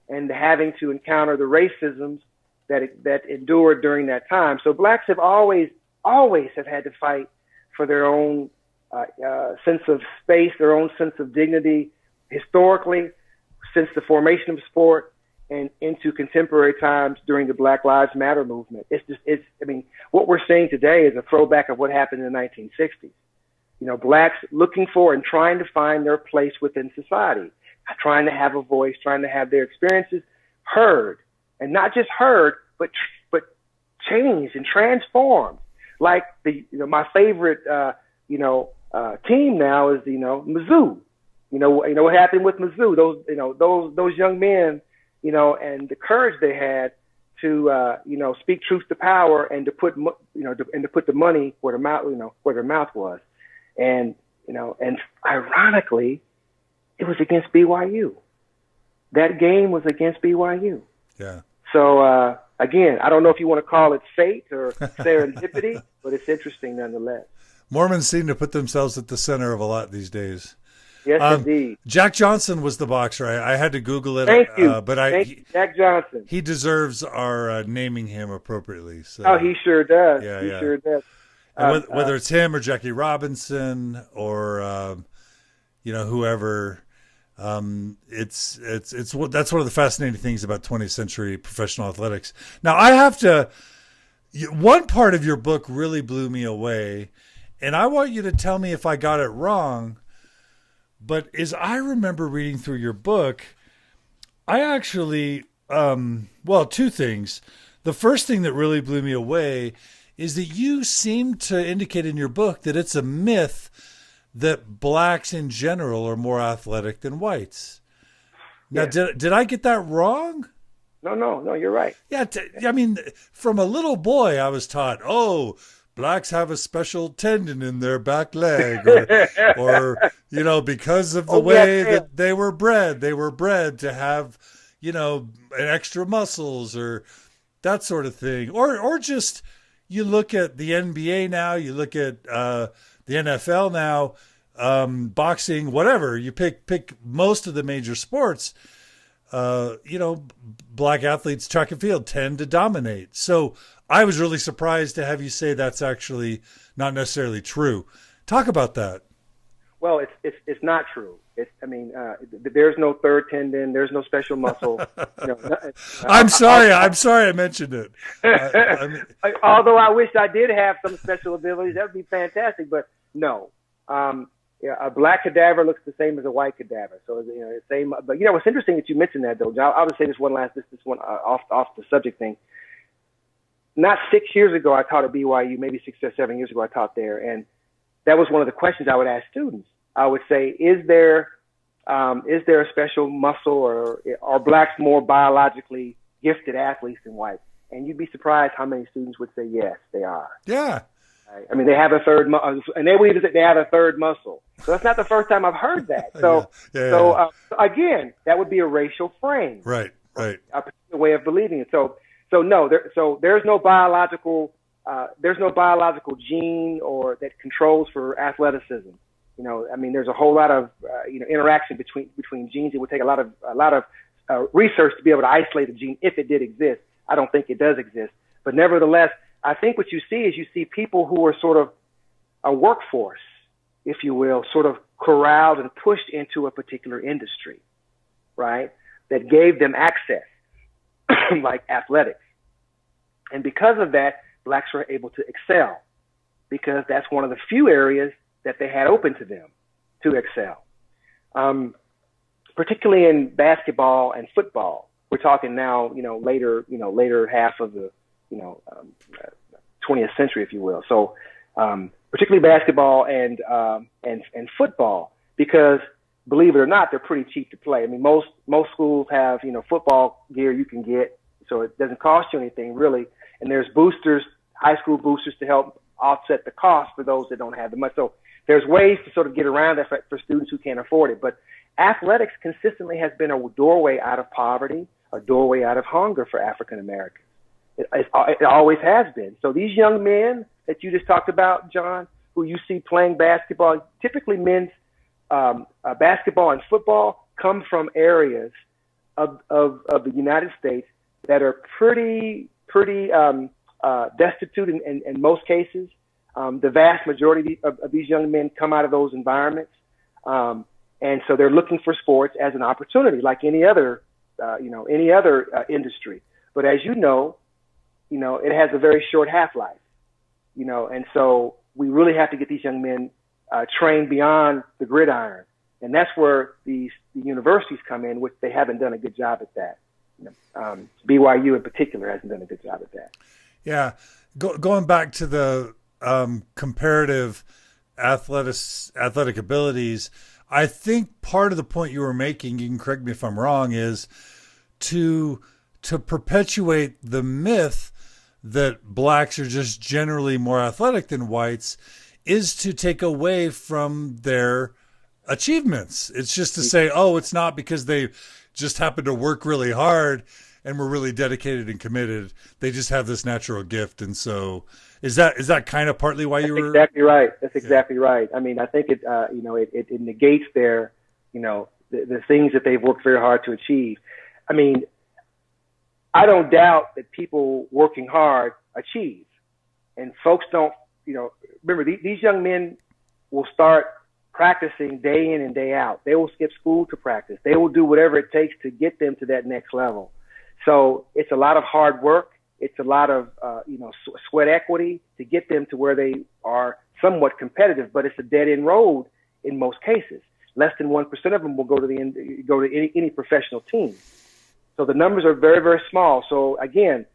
and having to encounter the racisms that endured during that time. So blacks have always have had to fight for their own sense of space, their own sense of dignity, historically, since the formation of sport and into contemporary times during the Black Lives Matter movement. What we're seeing today is a throwback of what happened in the 1960s. Blacks looking for and trying to find their place within society, trying to have a voice, trying to have their experiences heard, and not just heard, but changed and transformed. Like my favorite, team now is Mizzou. You know what happened with Mizzou? Those young men, and the courage they had to speak truth to power and to put the money where their mouth was, and ironically, it was against BYU. That game was against BYU. Yeah. So again, I don't know if you want to call it fate or serendipity, but it's interesting nonetheless. Mormons seem to put themselves at the center of a lot these days. Yes, indeed. Jack Johnson was the boxer. I had to Google it. Thank you. Thank you, Jack Johnson. He deserves our naming him appropriately. So. Oh, he sure does. Yeah, he sure does. And whether it's him or Jackie Robinson or whoever, that's one of the fascinating things about 20th century professional athletics. Now, one part of your book really blew me away, and I want you to tell me if I got it wrong. But as I remember reading through your book, I actually, two things. The first thing that really blew me away is that you seem to indicate in your book that it's a myth that blacks in general are more athletic than whites. Now, did I get that wrong? No, you're right. Yeah, from a little boy, I was taught, blacks have a special tendon in their back leg, or because of the way that they were bred to have, an extra muscles or that sort of thing. Or just, you look at the NBA now, you look at the NFL now, boxing, whatever, you pick most of the major sports, black athletes, track and field, tend to dominate. So I was really surprised to have you say that's actually not necessarily true. Talk about that. Well, it's not true. There's no third tendon. There's no special muscle. I'm sorry I mentioned it. Although I wish I did have some special abilities, that would be fantastic. But no, a black cadaver looks the same as a white cadaver. So same. But it's interesting that you mentioned that, though. I'll just say this one off the subject thing. Not 6 years ago, I taught at BYU. Maybe 6 or 7 years ago, I taught there, and that was one of the questions I would ask students. I would say, is there a special muscle, or are blacks more biologically gifted athletes than whites? And you'd be surprised how many students would say yes, they are. Yeah. Right? They have a third, and they believe that they have a third muscle. So that's not the first time I've heard that. So, again, that would be a racial frame. Right. A particular way of believing it. So no, there's no biological gene or that controls for athleticism. There's a whole lot of interaction between genes. It would take a lot of research to be able to isolate a gene if it did exist. I don't think it does exist. But nevertheless, I think what you see people who are sort of a workforce, if you will, sort of corralled and pushed into a particular industry, right? That gave them access, like athletics. And because of that, blacks were able to excel, because that's one of the few areas that they had open to them to excel. Particularly in basketball and football. We're talking now, later half of the, 20th century, if you will. So, particularly basketball and football, because believe it or not, they're pretty cheap to play. I mean, most schools have, football gear you can get, so it doesn't cost you anything really. And there's boosters, high school boosters, to help offset the cost for those that don't have the money. So there's ways to sort of get around that for students who can't afford it. But athletics consistently has been a doorway out of poverty, a doorway out of hunger for African Americans. It always has been. So these young men that you just talked about, John, who you see playing basketball, typically men's basketball and football, come from areas of the United States that are pretty destitute in most cases. The vast majority of these young men come out of those environments. And so they're looking for sports as an opportunity, like any other industry. But as you know, it has a very short half-life, and so we really have to get these young men trained beyond the gridiron. And that's where the universities come in, which they haven't done a good job at that. BYU in particular hasn't done a good job at that. Yeah. Going back to the comparative athletic abilities, I think part of the point you were making, you can correct me if I'm wrong, is to perpetuate the myth that blacks are just generally more athletic than whites is to take away from their achievements. It's just to say, oh, it's not because they just happen to work really hard and were really dedicated and committed. They just have this natural gift. And so is that kind of partly why you were? Exactly right. That's exactly right. I mean, I think it negates their, the things that they've worked very hard to achieve. I mean, I don't doubt that people working hard achieve, and folks don't, remember these young men will start practicing day in and day out. They will skip school to practice. They will do whatever it takes to get them to that next level. So it's a lot of hard work. It's a lot of, sweat equity to get them to where they are somewhat competitive, but it's a dead end road in most cases. Less than 1% of them will go to any professional team. So the numbers are very, very small. So again,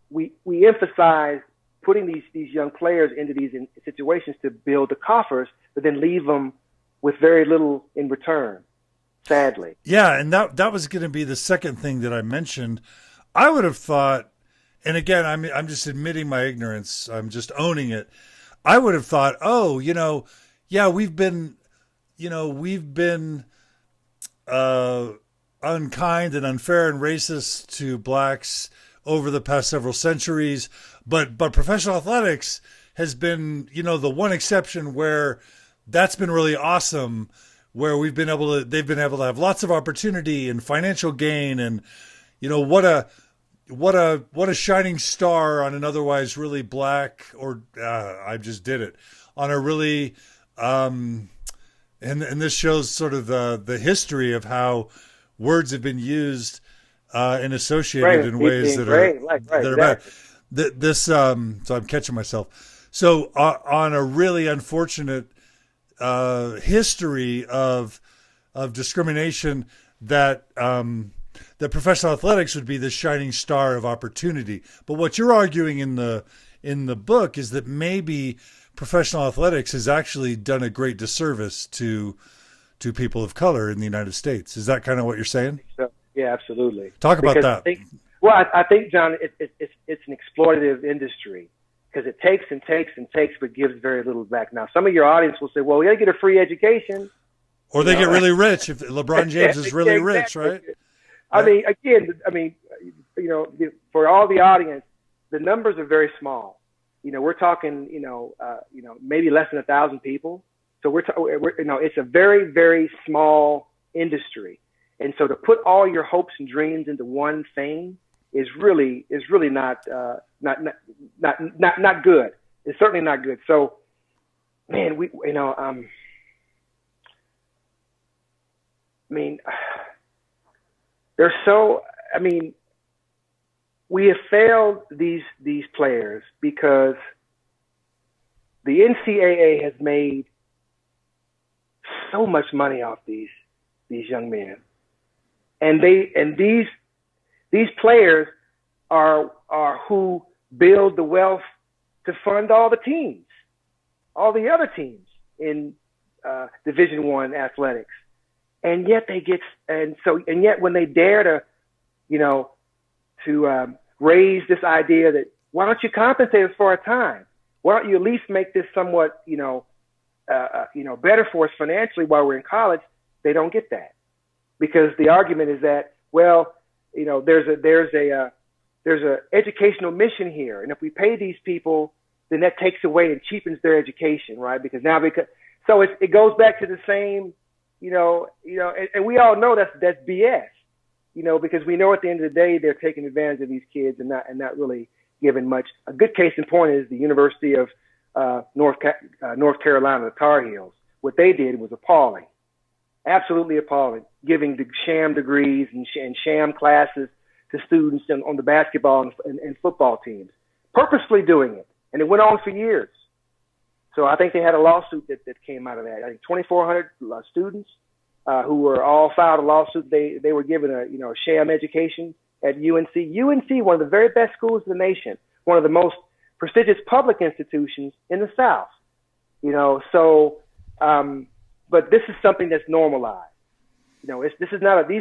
we emphasize putting these young players into these situations to build the coffers, but then leave them with very little in return, sadly. Yeah, and that was going to be the second thing that I mentioned. I would have thought, and again, I'm just admitting my ignorance. I'm just owning it. I would have thought, we've been unkind and unfair and racist to blacks over the past several centuries, but professional athletics has been, the one exception where that's been really awesome, where they've been able to have lots of opportunity and financial gain, and what a shining star on an otherwise really black, or I just did it, on a really and this shows sort of the history of how words have been used and associated in ways that are bad. This so I'm catching myself. So on a really unfortunate history of discrimination, that professional athletics would be the shining star of opportunity. But what you're arguing in the book is that maybe professional athletics has actually done a great disservice to people of color in the United States. Is that kind of what you're saying? Yeah, absolutely. Talk about that. I think, John, it's an exploitative industry, because it takes and takes and takes, but gives very little back. Now, some of your audience will say, well, we got to get a free education. Or they get really rich if LeBron James is really rich, right? I mean, for all the audience, the numbers are very small. We're talking, maybe less than 1,000 people. So it's a very, very small industry. And so to put all your hopes and dreams into one thing is really not good. It's certainly not good. So, man, we have failed these players because the NCAA has made so much money off these young men, and these players are who build the wealth to fund all the teams, all the other teams in Division I athletics, and yet yet when they dare to raise this idea that why don't you compensate us for our time? Why don't you at least make this somewhat better for us financially while we're in college? They don't get that, because the argument is that, well, there's a educational mission here, and if we pay these people, then that takes away and cheapens their education, right? Because it goes back to the same, and we all know that's BS, because we know at the end of the day they're taking advantage of these kids and not really giving much. A good case in point is the University of North Carolina, the Tar Heels. What they did was appalling, absolutely appalling, giving sham degrees and sham classes to students on the basketball and football teams, purposely doing it. And it went on for years. So I think they had a lawsuit that came out of that. I think 2,400 students who were all filed a lawsuit. They were given a sham education at UNC. UNC, one of the very best schools in the nation, one of the most prestigious public institutions in the South. But this is something that's normalized. These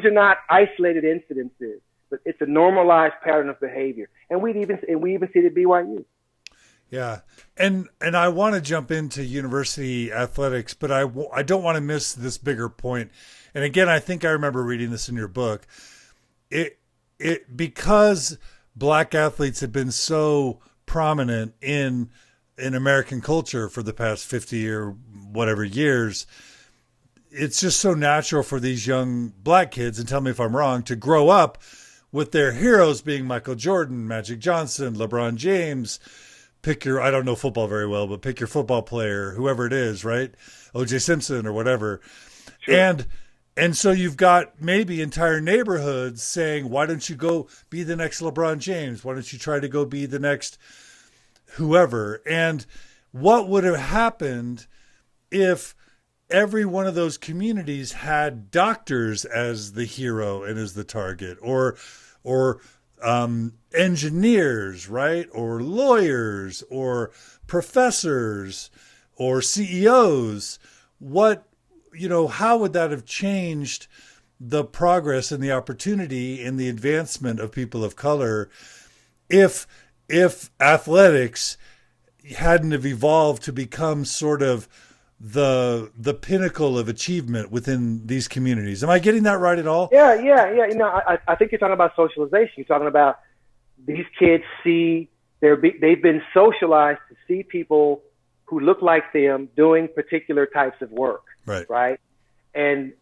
are not isolated incidences, but it's a normalized pattern of behavior, and we even see it at BYU. Yeah, and I want to jump into university athletics, but I don't want to miss this bigger point. And again, I think I remember reading this in your book. It because Black athletes have been so prominent in American culture for the past 50 or whatever years, it's just so natural for these young Black kids, and tell me if I'm wrong, to grow up with their heroes being Michael Jordan, Magic Johnson, LeBron James. I don't know football very well, but pick your football player, whoever it is, right? O.J. Simpson or whatever. Sure. And so you've got maybe entire neighborhoods saying, why don't you go be the next LeBron James? Why don't you try to go be the next whoever? And what would have happened if every one of those communities had doctors as the hero and as the target, or engineers, right? Or lawyers, or professors, or CEOs? How would that have changed the progress and the opportunity and the advancement of people of color if athletics hadn't have evolved to become sort of the pinnacle of achievement within these communities? Am I getting that right at all? Yeah. I think you're talking about socialization. You're talking about these kids they've been socialized to see people who look like them doing particular types of work. Right. And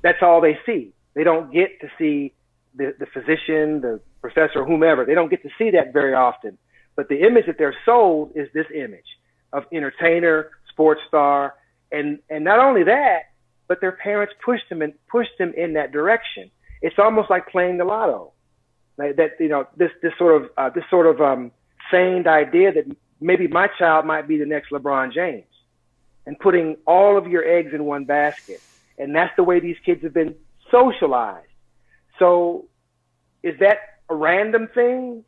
that's all they see. They don't get to see the physician, the professor, whomever. They don't get to see that very often. But the image that they're sold is this image of entertainer, sports star, and not only that, but their parents pushed them in that direction. It's almost like playing the lotto. Like that, this sort of feigned idea that maybe my child might be the next LeBron James, and putting all of your eggs in one basket. And that's the way these kids have been socialized. So is that a random thing?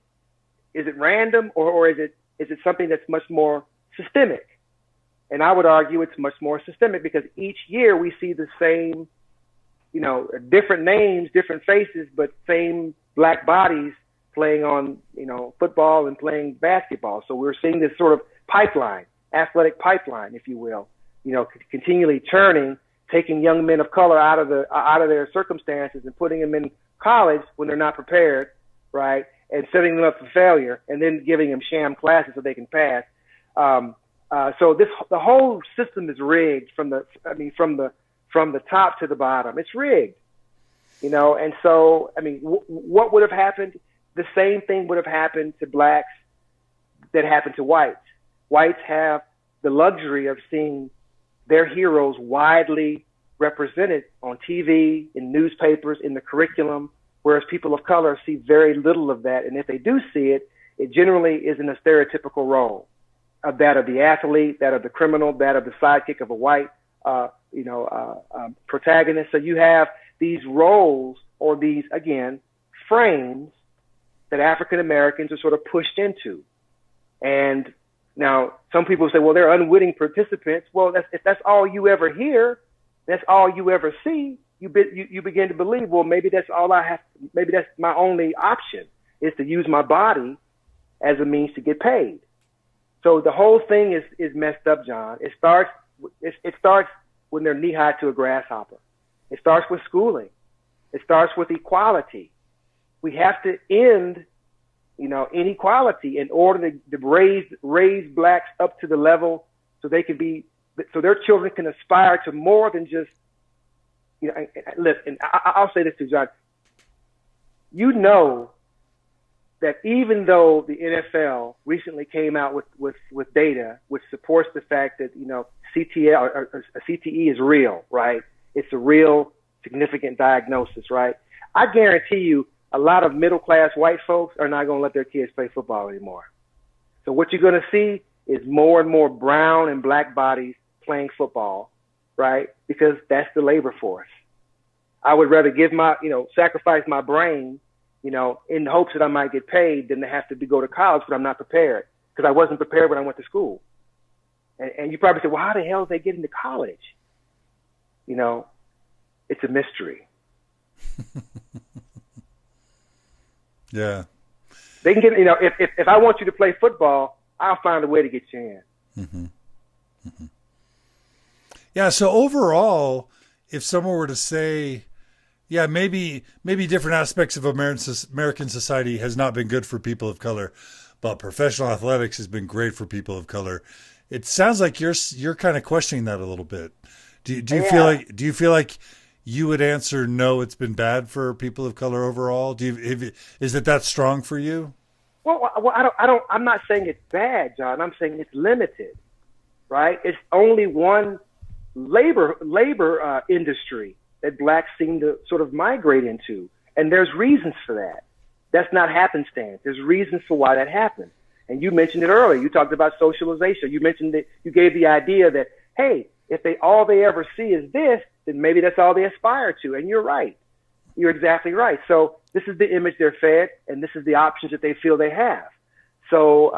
Is it random, or is it something that's much more systemic? And I would argue it's much more systemic, because each year we see the same, different names, different faces, but same Black bodies playing on, football and playing basketball. So we're seeing this sort of pipeline, athletic pipeline, if you will, continually churning, taking young men of color out of their circumstances and putting them in college when they're not prepared, right? And setting them up for failure, and then giving them sham classes so they can pass. So the whole system is rigged from the top to the bottom. It's rigged, And so, what would have happened the same thing would have happened to blacks that happened to whites. Whites have the luxury of seeing their heroes widely represented on TV, in newspapers, in the curriculum, whereas people of color see very little of that. And if they do see it, it generally is in a stereotypical role of that of the athlete, that of the criminal, that of the sidekick of a white, protagonist. So you have these roles or these, again, frames that African Americans are sort of pushed into. And now some people say, well, they're unwitting participants. Well, if that's all you ever hear, that's all you ever see, you begin to believe, well, maybe that's all I have. Maybe that's my only option, is to use my body as a means to get paid. So the whole thing is messed up, John. It starts when they're knee high to a grasshopper. It starts with schooling. It starts with equality. We have to end, inequality in order to raise blacks up to the level so they can be, so their children can aspire to more than just, listen, I'll say this to John. You know that even though the NFL recently came out with data which supports the fact that, CTE or CTE is real, right? It's a real significant diagnosis, right? I guarantee you a lot of middle-class white folks are not going to let their kids play football anymore. So what you're going to see is more and more brown and black bodies playing football, right? Because that's the labor force. I would rather sacrifice my brain, in hopes that I might get paid than to have to go to college, but I'm not prepared because I wasn't prepared when I went to school. And you probably say, well, how the hell did they get into college? It's a mystery. Yeah. They can get, if I want you to play football, I'll find a way to get you in. Mm-hmm. Mm-hmm. Yeah. So overall, if someone were to say, yeah, maybe different aspects of American society has not been good for people of color, but professional athletics has been great for people of color. It sounds like you're kind of questioning that a little bit. Do you feel like you would answer no, it's been bad for people of color overall? Is it that strong for you? Well, I'm not saying it's bad, John. I'm saying it's limited, right? It's only one labor industry that blacks seem to sort of migrate into. And there's reasons for that. That's not happenstance. There's reasons for why that happens. And you mentioned it earlier. You talked about socialization. You mentioned that you gave the idea that, hey, if all they ever see is this, then maybe that's all they aspire to. And you're right. You're exactly right. So this is the image they're fed, and this is the options that they feel they have. So,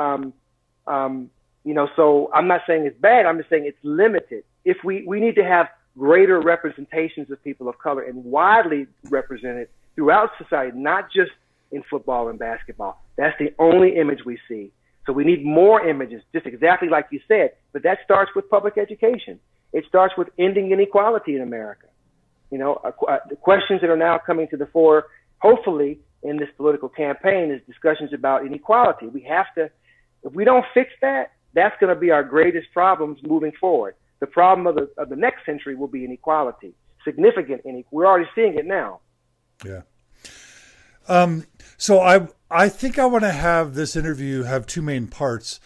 so I'm not saying it's bad. I'm just saying it's limited. If we need to have greater representations of people of color and widely represented throughout society, not just in football and basketball. That's the only image we see. So we need more images, just exactly like you said. But that starts with public education. It starts with ending inequality in America. The questions that are now coming to the fore, hopefully in this political campaign, is discussions about inequality. We have to, if we don't fix that, that's going to be our greatest problems moving forward. The problem of the next century will be inequality, significant inequality. We're already seeing it now. Yeah. So I think I want to have this interview have two main parts.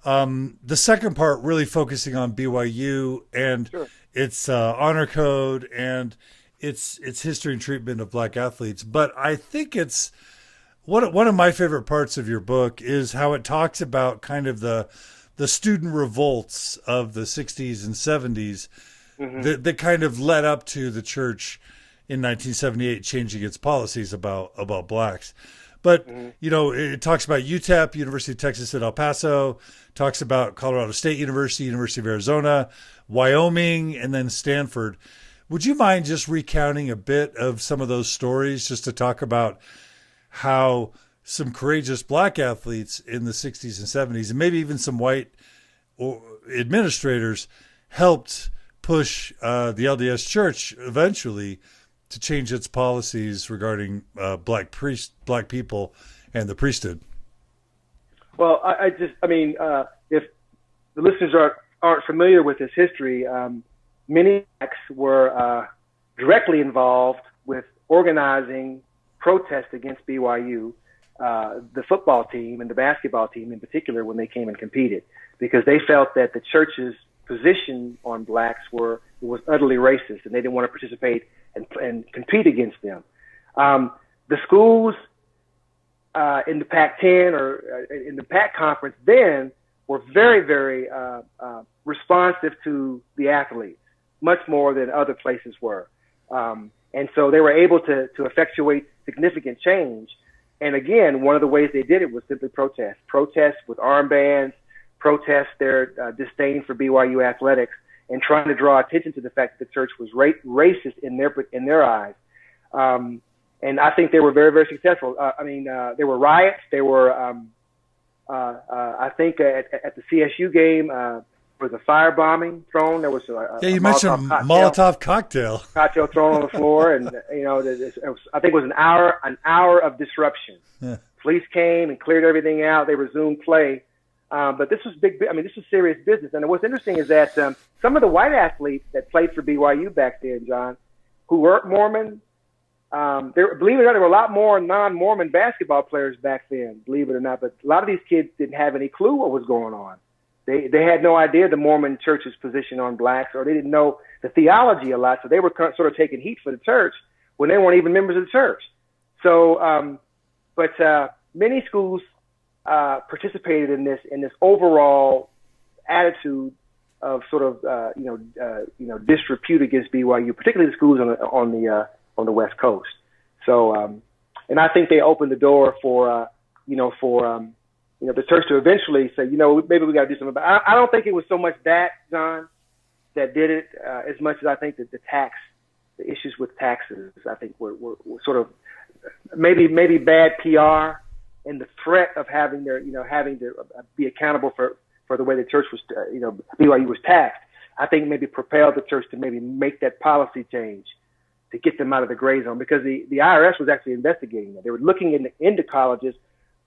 The second part really focusing on BYU and Sure. its honor code and its history and treatment of black athletes. But I think it's one of my favorite parts of your book is how it talks about kind of the student revolts of the 60s and 70s mm-hmm. that kind of led up to the church in 1978 changing its policies about blacks. But, mm-hmm. It talks about UTEP, University of Texas at El Paso, talks about Colorado State University, University of Arizona, Wyoming, and then Stanford. Would you mind just recounting a bit of some of those stories just to talk about how some courageous black athletes in the 60s and 70s, and maybe even some white administrators, helped push the LDS Church eventually to change its policies regarding black people and the priesthood? Well, if the listeners aren't familiar with this history, many blacks were directly involved with organizing protests against BYU the football team and the basketball team in particular when they came and competed, because they felt that the church's position on blacks was utterly racist, and they didn't want to participate and compete against them. The schools in the Pac-10 or in the Pac conference then were very, very responsive to the athletes, much more than other places were. And so they were able to effectuate significant change. And again, one of the ways they did it was simply protest with armbands, protest their disdain for BYU athletics, and trying to draw attention to the fact that the church was racist in their eyes. And I think they were very, very successful. There were riots. There were, I think, at the CSU game, there was a firebombing thrown. There was you mentioned Molotov cocktail thrown on the floor, and I think it was an hour of disruption. Yeah. Police came and cleared everything out. They resumed play, but this was this was serious business. And what's interesting is that some of the white athletes that played for BYU back then, John, who weren't Mormon, believe it or not, there were a lot more non-Mormon basketball players back then. Believe it or not, but a lot of these kids didn't have any clue what was going on. They had no idea the Mormon church's position on blacks, or they didn't know the theology a lot, so they were sort of taking heat for the church when they weren't even members of the church. So, but many schools participated in this overall attitude of sort of disrepute against BYU, particularly the schools on the West Coast. So, and I think they opened the door for the church to eventually say, maybe we got to do something. But I don't think it was so much that, John, that did it as much as I think that the issues with taxes, I think were sort of maybe bad PR, and the threat of having to be accountable for the way the church was, BYU was taxed. I think maybe propelled the church to maybe make that policy change to get them out of the gray zone, because the IRS was actually investigating that. They were looking into colleges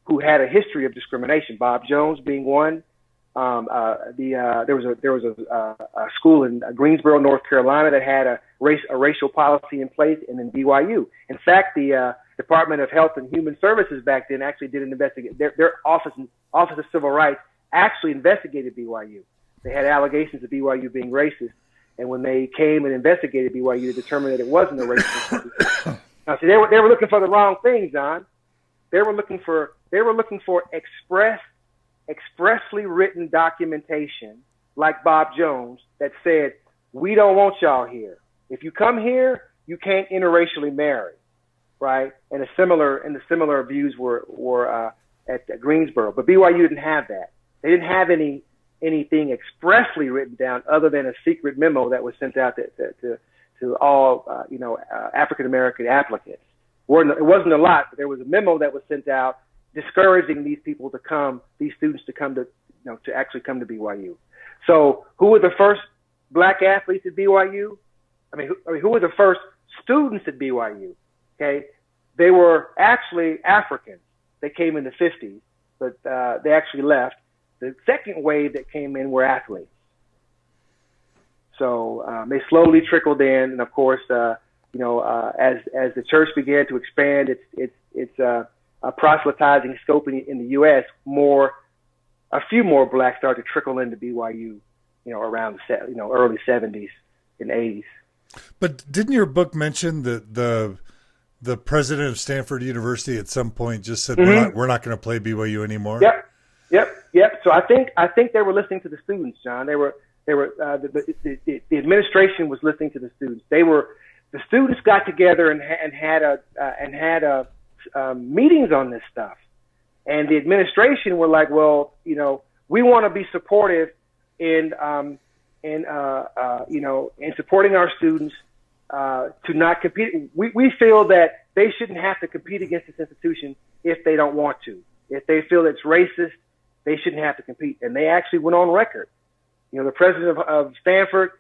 who had a history of discrimination. Bob Jones being one. There was a school in Greensboro, North Carolina, that had a racial policy in place, and then BYU. In fact, the Department of Health and Human Services back then actually did an investigation. Their Office of Civil Rights actually investigated BYU. They had allegations of BYU being racist, and when they came and investigated BYU, they determined that it wasn't a racist. Now, see, they were looking for the wrong thing, John. They were looking for expressly written documentation, like Bob Jones, that said, we don't want y'all here. If you come here, you can't interracially marry, right? And the similar views were at Greensboro. But BYU didn't have that. They didn't have anything expressly written down other than a secret memo that was sent out to all African American applicants. It wasn't a lot, but there was a memo that was sent out discouraging these students to come to actually come to BYU. So who were the first black athletes at BYU? Who were the first students at BYU? Okay. They were actually Africans. They came in the 50s, but they actually left. The second wave that came in were athletes. So they slowly trickled in, and of course, as the church began to expand its proselytizing scope in the U.S., a few more blacks started to trickle into BYU, around the early 70s and 80s. But didn't your book mention that the president of Stanford University at some point just said, mm-hmm. we're not going to play BYU anymore? Yep. So I think they were listening to the students, John. The administration was listening to the students. The students got together and had meetings on this stuff, and the administration were like, well, we want to be supportive in supporting our students to not compete. We feel that they shouldn't have to compete against this institution if they don't want to. If they feel it's racist, they shouldn't have to compete. And they actually went on record. The president of Stanford,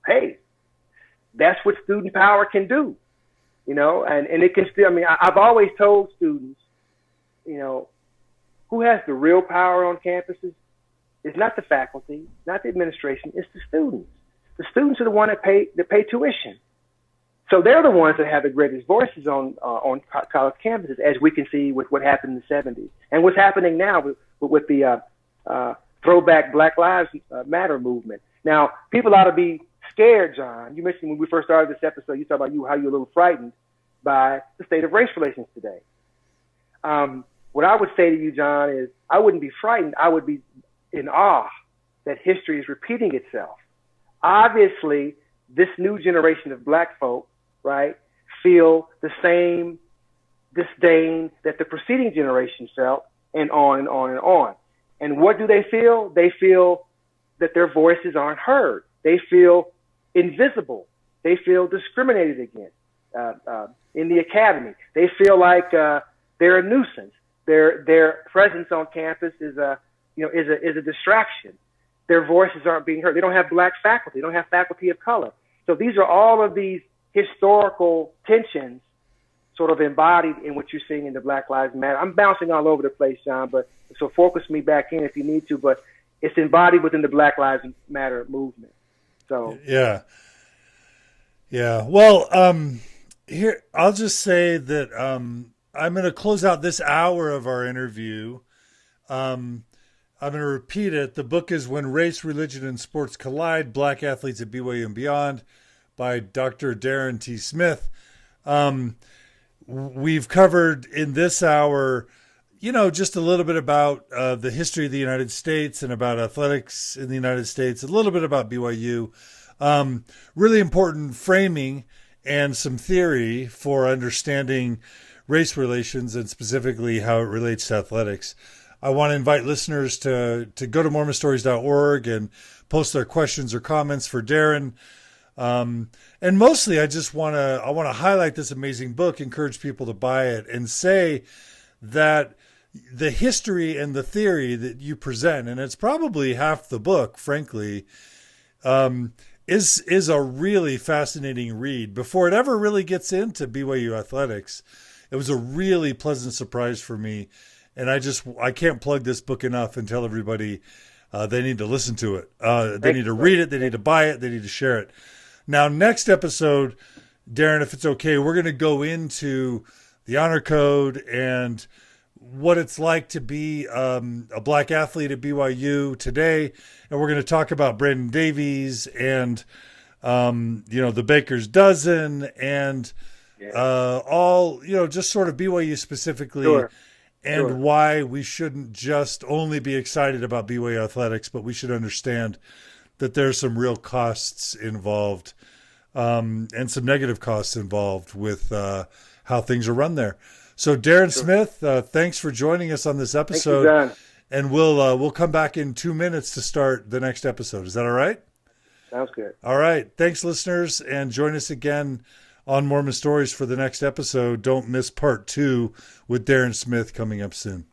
hey, that's what student power can do. And it can still, I've always told students, who has the real power on campuses? It's not the faculty, not the administration, it's the students. The students are the one that pay tuition. So they're the ones that have the greatest voices on college campuses, as we can see with what happened in the 70s and what's happening now with the throwback Black Lives Matter movement. Now, people ought to be scared, John. You mentioned when we first started this episode, you talked about how you're a little frightened by the state of race relations today. What I would say to you, John, is I wouldn't be frightened. I would be in awe that history is repeating itself. Obviously, this new generation of black folk, right, feel the same disdain that the preceding generation felt, and on and on and on. And what do they feel? They feel that their voices aren't heard. They feel invisible. They feel discriminated against in the academy. They feel like they're a nuisance. Their presence on campus is a distraction. Their voices aren't being heard. They don't have black faculty. They don't have faculty of color. So these are all of these historical tensions sort of embodied in what you're seeing in the Black Lives Matter. I'm bouncing all over the place, John, but so focus me back in if you need to, but it's embodied within the Black Lives Matter movement. So yeah. Well, here I'll just say that I'm going to close out this hour of our interview. I'm going to repeat it. The book is When Race, Religion, and Sports Collide, Black Athletes at BYU and Beyond by Dr. Darron T. Smith. We've covered in this hour, just a little bit about the history of the United States and about athletics in the United States, a little bit about BYU. Really important framing and some theory for understanding race relations and specifically how it relates to athletics. I want to invite listeners to go to mormonstories.org and post their questions or comments for Darron. And mostly I want to highlight this amazing book, encourage people to buy it, and say that the history and the theory that you present, and it's probably half the book, frankly, is a really fascinating read. Before it ever really gets into BYU athletics, it was a really pleasant surprise for me. And I can't plug this book enough and tell everybody they need to listen to it. They need to read it. They need to buy it. They need to share it. Now, next episode, Darron, if it's okay, we're going to go into the honor code and what it's like to be a black athlete at BYU today. And we're going to talk about Brandon Davies and, the Baker's Dozen and all, just sort of BYU specifically. Sure. And why we shouldn't just only be excited about BYU athletics, but we should understand that there's some real costs involved and some negative costs involved with how things are run there. So Darron Smith, thanks for joining us on this episode. Thank you, John. And we'll come back in 2 minutes to start the next episode. Is that all right? Sounds good. All right. Thanks, listeners, and join us again on Mormon Stories for the next episode. Don't miss part 2 with Darron Smith coming up soon.